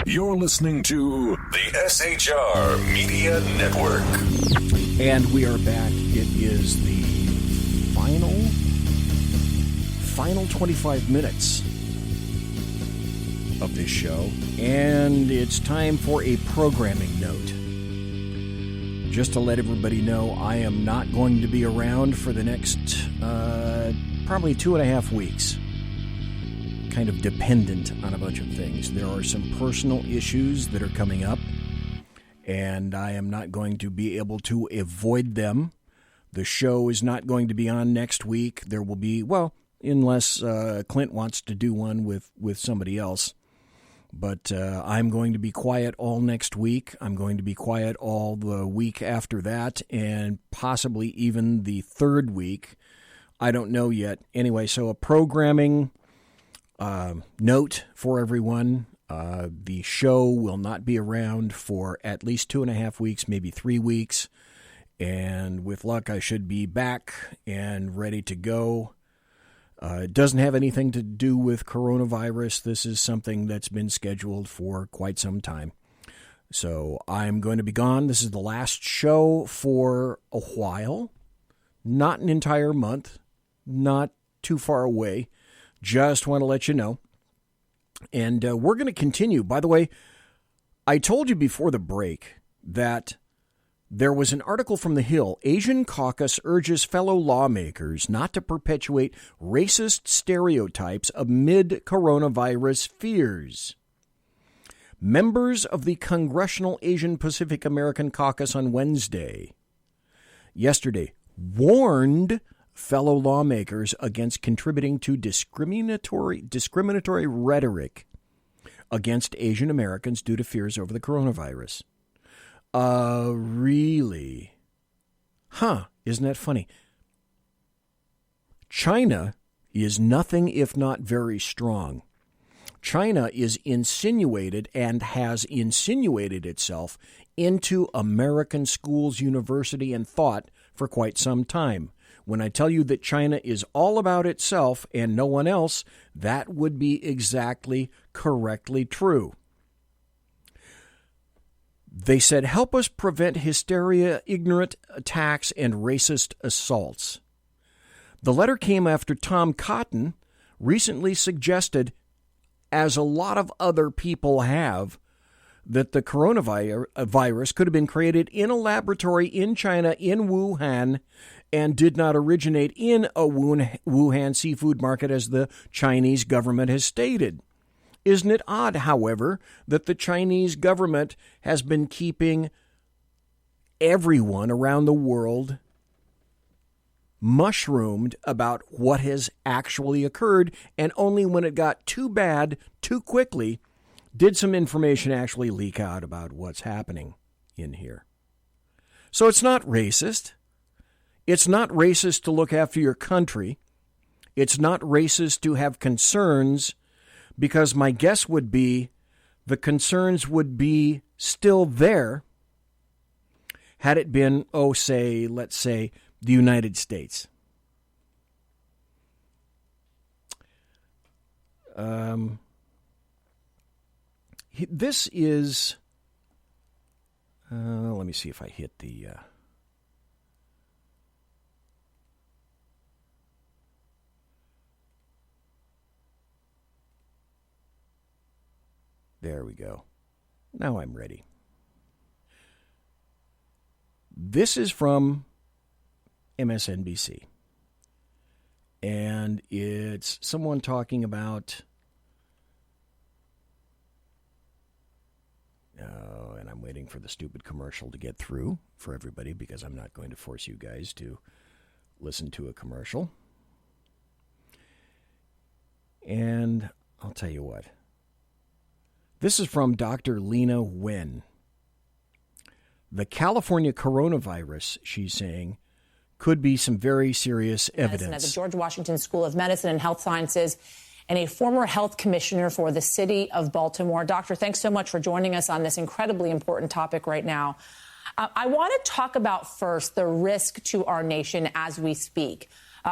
You're listening to the SHR Media Network. And we are back. It is the final 25 minutes of this show. And it's time for a programming note. Just to let everybody know, I am not going to be around for the next probably 2.5 weeks. kind of dependent on a bunch of things. There are some personal issues that are coming up, and I am not going to be able to avoid them. The show is not going to be on next week. There will be, well, unless Clint wants to do one with somebody else. But I'm going to be quiet all next week. I'm going to be quiet all the week after that, and possibly even the third week. I don't know yet. Anyway, so a programming note for everyone. The show will not be around for at least 2.5 weeks, maybe 3 weeks. And with luck, I should be back and ready to go. It doesn't have anything to do with coronavirus. This is something that's been scheduled for quite some time. So I'm going to be gone. This is the last show for a while. Not an entire month. Not too far away. Just want to let you know. And we're going to continue. By the way, I told you before the break that there was an article from The Hill. Asian caucus urges fellow lawmakers not to perpetuate racist stereotypes amid coronavirus fears. Members of the Congressional Asian Pacific American Caucus on yesterday, warned fellow lawmakers against contributing to discriminatory rhetoric against Asian Americans due to fears over the coronavirus. Really? Huh, isn't that funny? China is nothing if not very strong. China is insinuated and has insinuated itself into American schools, university, and thought for quite some time. When I tell you that China is all about itself and no one else, that would be exactly correctly true. They said, help us prevent hysteria, ignorant attacks, and racist assaults. The letter came after Tom Cotton recently suggested, as a lot of other people have, that the coronavirus could have been created in a laboratory in China, in Wuhan, and did not originate in a Wuhan seafood market as the Chinese government has stated. Isn't it odd, however, that the Chinese government has been keeping everyone around the world mushroomed about what has actually occurred, and only when it got too bad, too quickly, did some information actually leak out about what's happening in here. So it's not racist. It's not racist to look after your country. It's not racist to have concerns, because my guess would be the concerns would be still there had it been, let's say, the United States. This is, let me see if I hit the... There we go. Now I'm ready. This is from MSNBC. And it's someone talking about... and I'm waiting for the stupid commercial to get through for everybody, because I'm not going to force you guys to listen to a commercial. And I'll tell you what. This is from Dr. Lena Wen. The California coronavirus, she's saying, could be some very serious evidence. At the George Washington School of Medicine and Health Sciences, and a former health commissioner for the city of Baltimore. Doctor, thanks so much for joining us on this incredibly important topic right now. I want to talk about first the risk to our nation as we speak.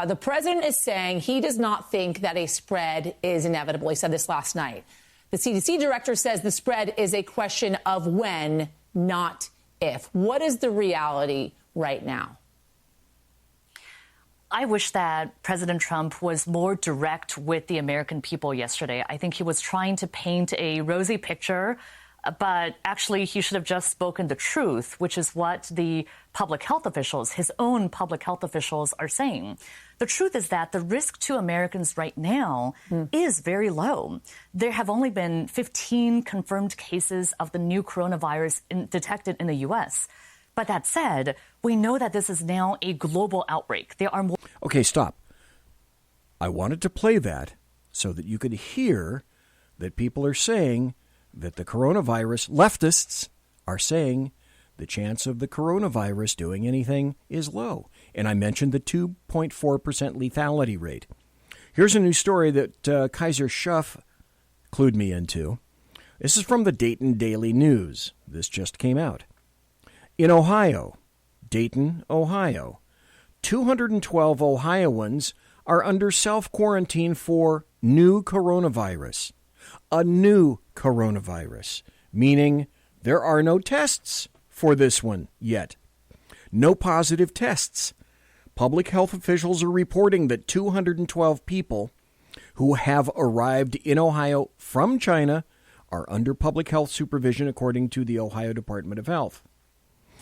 The president is saying he does not think that a spread is inevitable. He said this last night. The CDC director says the spread is a question of when, not if. What is the reality right now? I wish that President Trump was more direct with the American people yesterday. I think he was trying to paint a rosy picture but actually he should have just spoken the truth, which is what the public health officials, his own public health officials, are saying. The truth is that the risk to Americans right now is very low. There have only been 15 confirmed cases of the new coronavirus detected in the U.S. But that said, we know that this is now a global outbreak. There are more. Okay, stop. I wanted to play that so that you could hear that people are saying that the coronavirus, leftists are saying the chance of the coronavirus doing anything is low. And I mentioned the 2.4% lethality rate. Here's a new story that Kaiser Schuff clued me into. This is from the Dayton Daily News. This just came out. In Ohio, Dayton, Ohio, 212 Ohioans are under self-quarantine for new coronavirus. A new coronavirus, meaning there are no tests for this one yet. No positive tests. Public health officials are reporting that 212 people who have arrived in Ohio from China are under public health supervision, according to the Ohio Department of Health.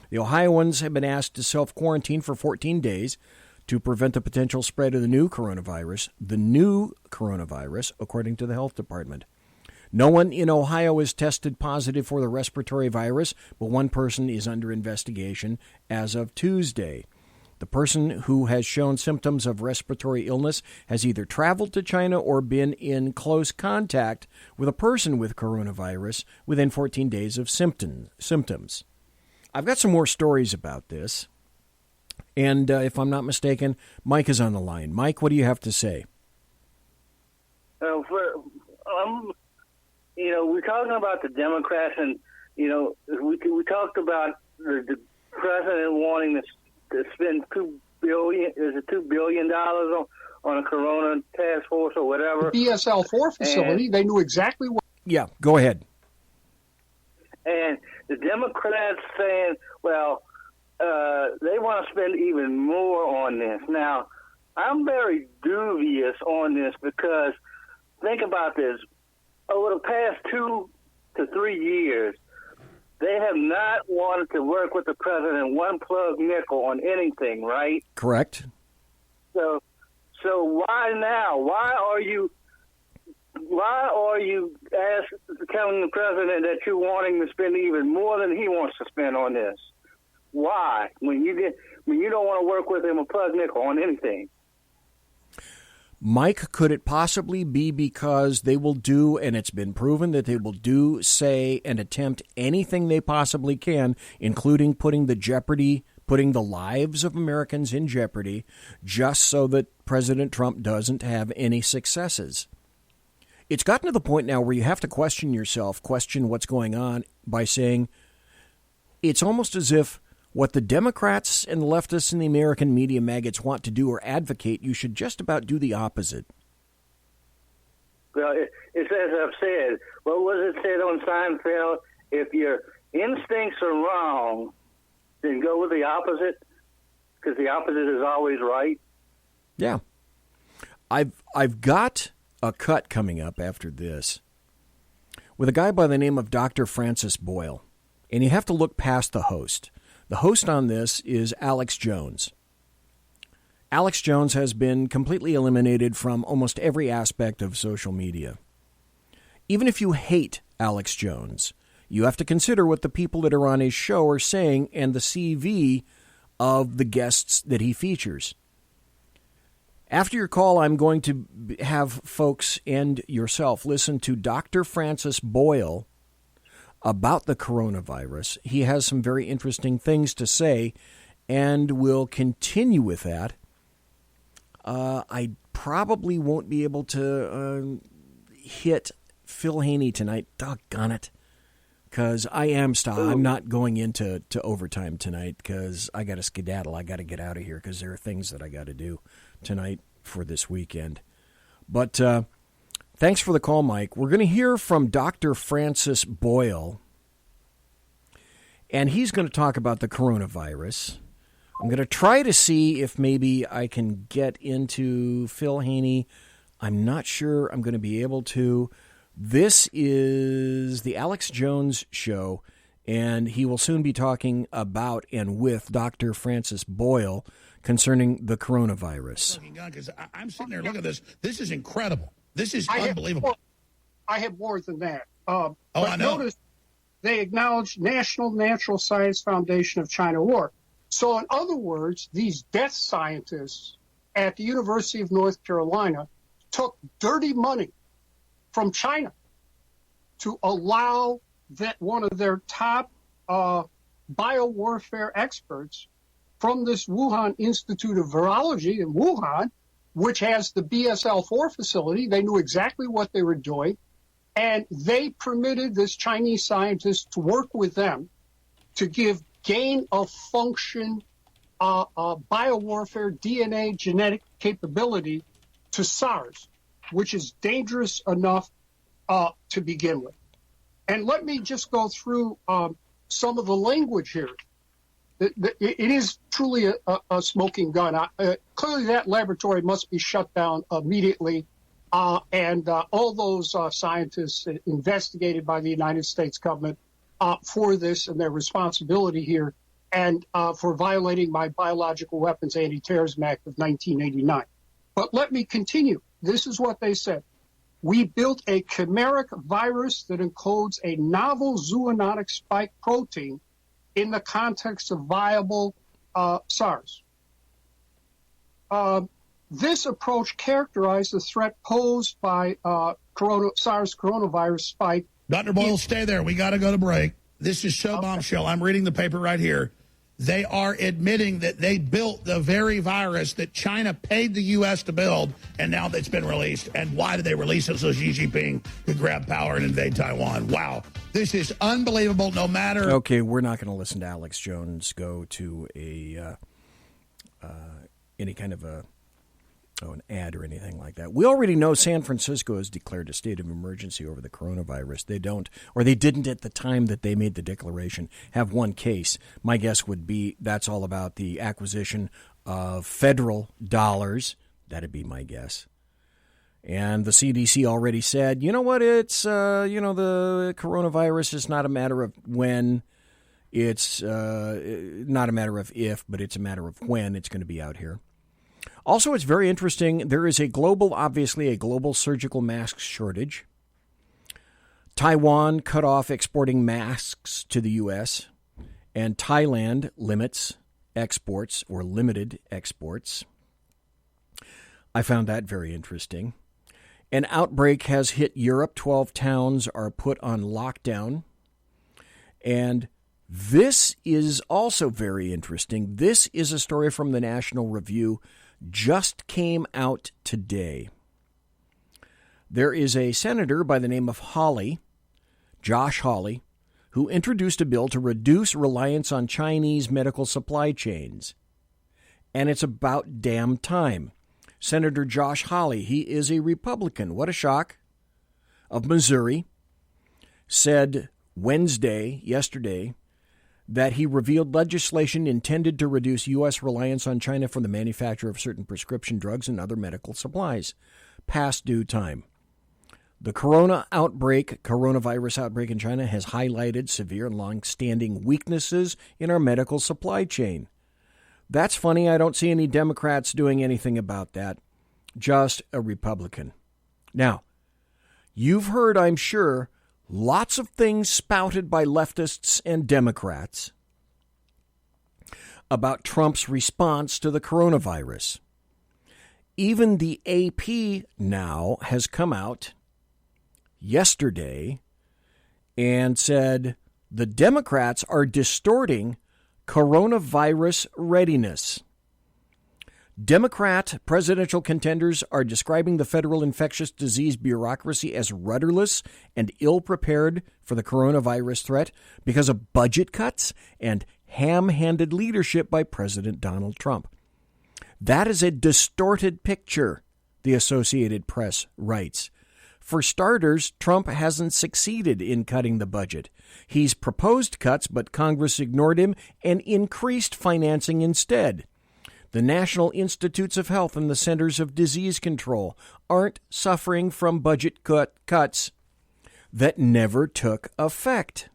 The Ohioans have been asked to self-quarantine for 14 days to prevent the potential spread of the new coronavirus, according to the health department. No one in Ohio is tested positive for the respiratory virus, but one person is under investigation as of Tuesday. The person who has shown symptoms of respiratory illness has either traveled to China or been in close contact with a person with coronavirus within 14 days of symptoms. I've got some more stories about this. And if I'm not mistaken, Mike is on the line. Mike, what do you have to say? We're talking about the Democrats, and we talked about the president wanting to spend $2 billion on a corona task force or whatever. BSL-4 facility. They knew exactly what. Yeah, go ahead. And the Democrats saying, well, they want to spend even more on this. Now, I'm very dubious on this because think about this. Over the past 2 to 3 years, they have not wanted to work with the president one plug nickel on anything, right? Correct. So why now? Why are you telling the president that you're wanting to spend even more than he wants to spend on this? Why? When you don't want to work with him a plug nickel on anything. Mike, could it possibly be because they will do, and it's been proven that they will do, say, and attempt anything they possibly can, including putting the lives of Americans in jeopardy, just so that President Trump doesn't have any successes? It's gotten to the point now where you have to question yourself, question what's going on, by saying it's almost as if what the Democrats and the leftists and the American media maggots want to do or advocate, you should just about do the opposite. Well, it's as I've said. What was it said on Seinfeld? If your instincts are wrong, then go with the opposite, because the opposite is always right. Yeah. I've got a cut coming up after this with a guy by the name of Dr. Francis Boyle, and you have to look past the host. The host on this is Alex Jones. Alex Jones has been completely eliminated from almost every aspect of social media. Even if you hate Alex Jones, you have to consider what the people that are on his show are saying and the CV of the guests that he features. After your call, I'm going to have folks and yourself listen to Dr. Francis Boyle about the coronavirus. He has some very interesting things to say, and we'll continue with that. I probably won't be able to hit Phil Haney tonight. Doggone it. Because I'm not going into overtime tonight because I got to skedaddle. I got to get out of here because there are things that I got to do tonight for this weekend. But thanks for the call, Mike. We're going to hear from Dr. Francis Boyle, and he's going to talk about the coronavirus. I'm going to try to see if maybe I can get into Phil Haney. I'm not sure I'm going to be able to, This is the Alex Jones Show, and he will soon be talking about and with Dr. Francis Boyle concerning the coronavirus. Because I'm sitting there looking at this. This is incredible. This is unbelievable. I have more than that. I know. Notice they acknowledged National Natural Science Foundation of China work. So, in other words, these death scientists at the University of North Carolina took dirty money from China to allow that one of their top biowarfare experts from this Wuhan Institute of Virology in Wuhan, which has the BSL-4 facility. They knew exactly what they were doing, and they permitted this Chinese scientist to work with them to give gain-of-function biowarfare DNA genetic capability to SARS, which is dangerous enough to begin with. And let me just go through some of the language here. It is truly a smoking gun. Clearly, that laboratory must be shut down immediately, and all those scientists investigated by the United States government for this and their responsibility here, and for violating my Biological Weapons Anti-Terrorism Act of 1989. But let me continue. This is what they said. We built a chimeric virus that encodes a novel zoonotic spike protein in the context of viable SARS. This approach characterized the threat posed by SARS coronavirus spike. Dr. Boyle, stay there. We got to go to break. This is so bombshell. I'm reading the paper right here. They are admitting that they built the very virus that China paid the U.S. to build, and now that's been released. And why did they release it? So Xi Jinping could grab power and invade Taiwan. Wow. This is unbelievable, no matter... Okay, we're not going to listen to Alex Jones go to any kind of an ad or anything like that. We already know San Francisco has declared a state of emergency over the coronavirus. They don't, or they didn't at the time that they made the declaration, have one case. My guess would be that's all about the acquisition of federal dollars. That'd be my guess. And the CDC already said, you know what, it's, the coronavirus is not a matter of when, it's not a matter of if, but it's a matter of when it's going to be out here. Also, it's very interesting. There is obviously a global surgical mask shortage. Taiwan cut off exporting masks to the U.S., and Thailand limits exports or limited exports. I found that very interesting. An outbreak has hit Europe. 12 towns are put on lockdown. And this is also very interesting. This is a story from the National Review. Just came out today. There is a senator by the name of Josh Hawley, who introduced a bill to reduce reliance on Chinese medical supply chains. And it's about damn time. Senator Josh Hawley, he is a Republican, what a shock, of Missouri, said yesterday, that he revealed legislation intended to reduce U.S. reliance on China for the manufacture of certain prescription drugs and other medical supplies, past due time. The coronavirus outbreak in China has highlighted severe and long-standing weaknesses in our medical supply chain. That's funny. I don't see any Democrats doing anything about that. Just a Republican. Now, you've heard, I'm sure, lots of things spouted by leftists and Democrats about Trump's response to the coronavirus. Even the AP now has come out yesterday and said the Democrats are distorting coronavirus readiness. Democrat presidential contenders are describing the federal infectious disease bureaucracy as rudderless and ill-prepared for the coronavirus threat because of budget cuts and ham-handed leadership by President Donald Trump. That is a distorted picture, the Associated Press writes. For starters, Trump hasn't succeeded in cutting the budget. He's proposed cuts, but Congress ignored him and increased financing instead. The National Institutes of Health and the Centers of Disease Control aren't suffering from budget cuts. that never took effect.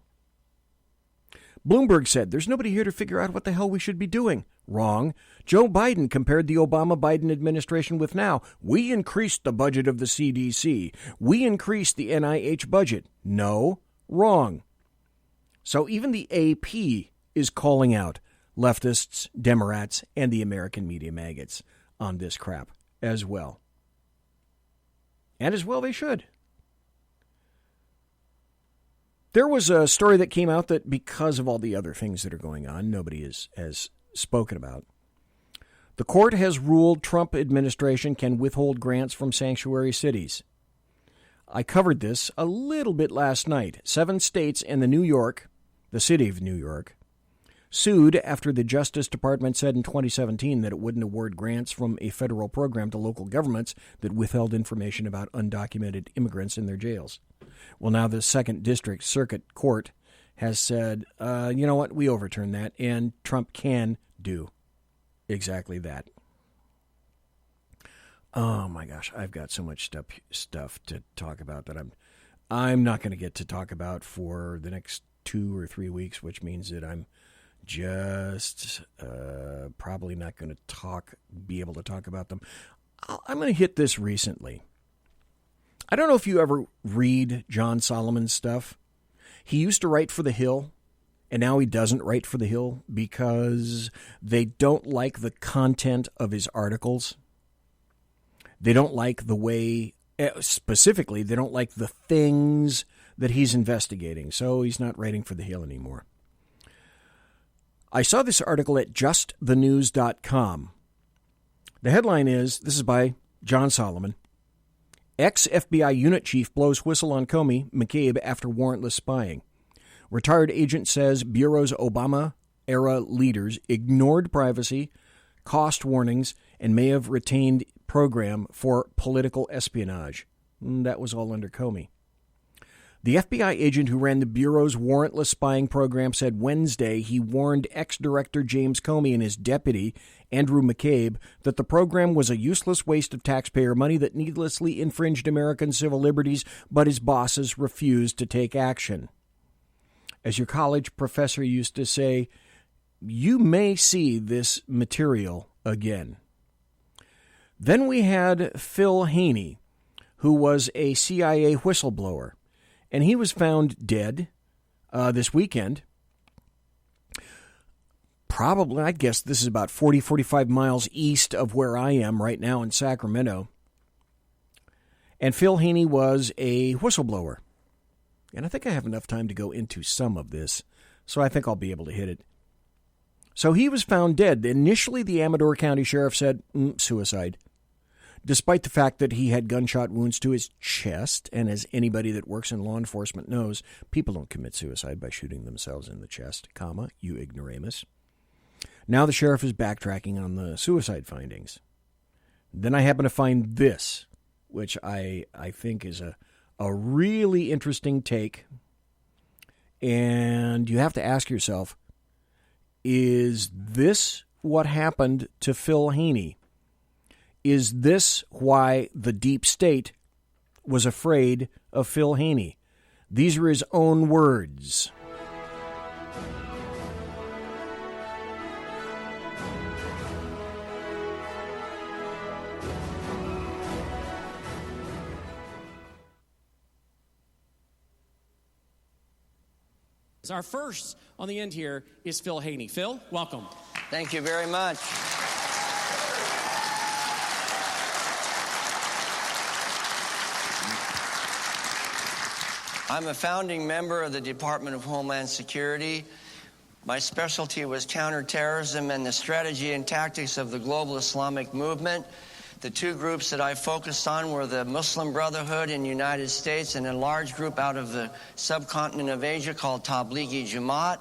Bloomberg said, there's nobody here to figure out what the hell we should be doing. Wrong. Joe Biden compared the Obama-Biden administration with now. We increased the budget of the CDC. We increased the NIH budget. No. Wrong. So even the AP is calling out leftists, Democrats, and the American media maggots on this crap as well. And as well they should. There was a story that came out that because of all the other things that are going on, nobody has spoken about. The court has ruled Trump administration can withhold grants from sanctuary cities. I covered this a little bit last night. 7 states and the city of New York, sued after the Justice Department said in 2017 that it wouldn't award grants from a federal program to local governments that withheld information about undocumented immigrants in their jails. Well, now the 2nd District Circuit Court has said, you know what, we overturn that, and Trump can do exactly that. Oh, my gosh, I've got so much stuff to talk about that I'm not going to get to talk about for the next 2 or 3 weeks, which means that I'm just probably not going to be able to talk about them. I'm going to hit this recently. I don't know if you ever read John Solomon's stuff. He used to write for The Hill, and now he doesn't write for The Hill because they don't like the content of his articles. They don't like the way, specifically, they don't like the things that he's investigating, so he's not writing for The Hill anymore. I saw this article at justthenews.com. The headline is, this is by John Solomon, ex-FBI unit chief blows whistle on Comey, McCabe after warrantless spying. Retired agent says Bureau's Obama-era leaders ignored privacy, cost warnings, and may have retained program for political espionage. That was all under Comey. The FBI agent who ran the Bureau's warrantless spying program said Wednesday he warned ex-director James Comey and his deputy, Andrew McCabe, that the program was a useless waste of taxpayer money that needlessly infringed American civil liberties, but his bosses refused to take action. As your college professor used to say, you may see this material again. Then we had Phil Haney, who was a CIA whistleblower. And he was found dead this weekend. Probably, I guess this is about 45 miles east of where I am right now in Sacramento. And Phil Haney was a whistleblower. And I think I have enough time to go into some of this, so I think I'll be able to hit it. So he was found dead. Initially, the Amador County Sheriff said, suicide. Despite the fact that he had gunshot wounds to his chest, and as anybody that works in law enforcement knows, people don't commit suicide by shooting themselves in the chest, you ignoramus. Now the sheriff is backtracking on the suicide findings. Then I happen to find this, which I think is a really interesting take. And you have to ask yourself, is this what happened to Phil Haney? Is this why the deep state was afraid of Phil Haney? These are his own words. Our first on the end here is Phil Haney. Phil, welcome. Thank you very much. I'm a founding member of the Department of Homeland Security. My specialty was counterterrorism and the strategy and tactics of the global Islamic movement. The two groups that I focused on were the Muslim Brotherhood in the United States and a large group out of the subcontinent of Asia called Tablighi Jamaat.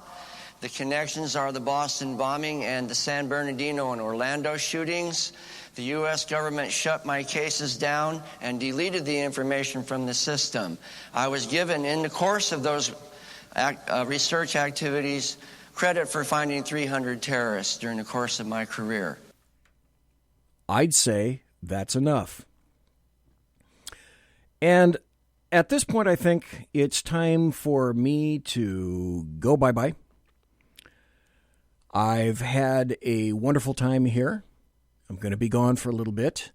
The connections are the Boston bombing and the San Bernardino and Orlando shootings. The U.S. government shut my cases down and deleted the information from the system. I was given, in the course of those research activities, credit for finding 300 terrorists during the course of my career. I'd say that's enough. And at this point, I think it's time for me to go bye-bye. I've had a wonderful time here. I'm going to be gone for a little bit,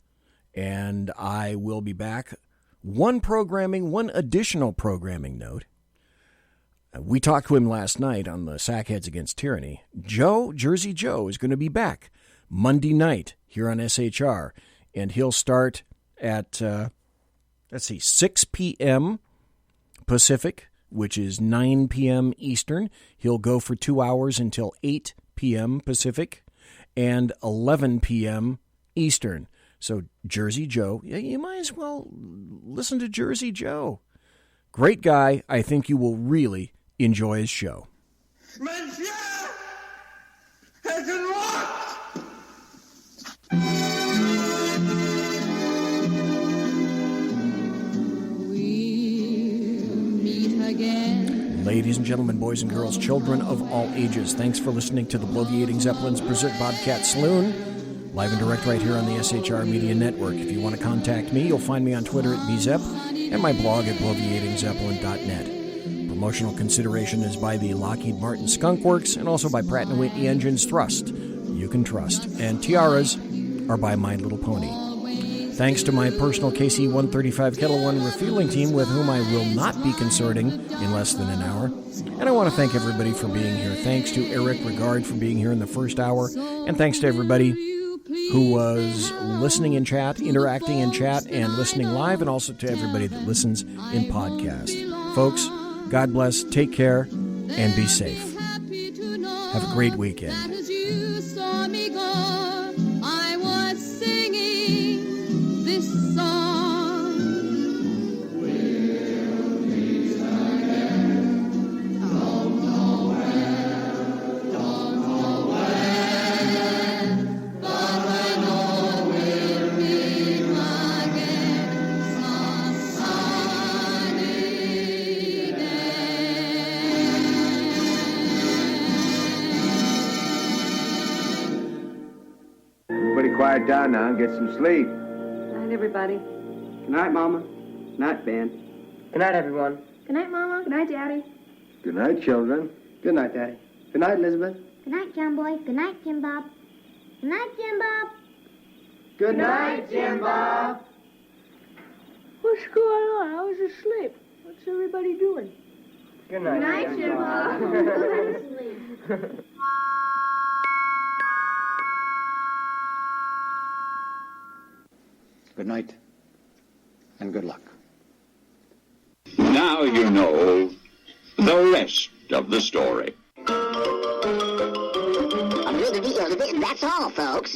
and I will be back. One additional programming note. We talked to him last night on the Sackheads Against Tyranny. Jersey Joe, is going to be back Monday night here on SHR, and he'll start at, 6 p.m. Pacific, which is 9 p.m. Eastern. He'll go for 2 hours until 8 p.m. Pacific and 11 p.m. Eastern. So Jersey Joe, you might as well listen to Jersey Joe. Great guy. I think you will really enjoy his show. Monsieur has unlocked! We'll meet again. Ladies and gentlemen, boys and girls, children of all ages, thanks for listening to the Bloviating Zeppelin's Berserk Bobcat Saloon, live and direct right here on the SHR Media Network. If you want to contact me, you'll find me on Twitter at bzep and my blog at bloviatingzeppelin.net. Promotional consideration is by the Lockheed Martin Skunk Works and also by Pratt & Whitney Engines Thrust. You can trust. And tiaras are by My Little Pony. Thanks to my personal KC-135 Kettle One refueling team with whom I will not be consorting in less than an hour. And I want to thank everybody for being here. Thanks to Eric RIGARD for being here in the first hour. And thanks to everybody who was listening in chat, interacting in chat, and listening live, and also to everybody that listens in podcast. Folks, God bless, take care, and be safe. Have a great weekend. As you saw me go, I was singing this song. We'll meet again. Don't know where, don't know when, but I know we'll meet again some sunny day. Everybody quiet down now and get some sleep. Good night, everybody. Good night, Mama. Good night, Ben. Good night, everyone. Good night, Mama. Good night, Daddy. Good night, children. Good night, Daddy. Good night, Elizabeth. Good night, John Boy. Good night, Jim Bob. Good night, Jim Bob. Good night, Jim Bob. What's going on? I was asleep. What's everybody doing? Good Good night, Jim Bob. Good night, and good luck. Now you know the rest of the story. That's all, folks.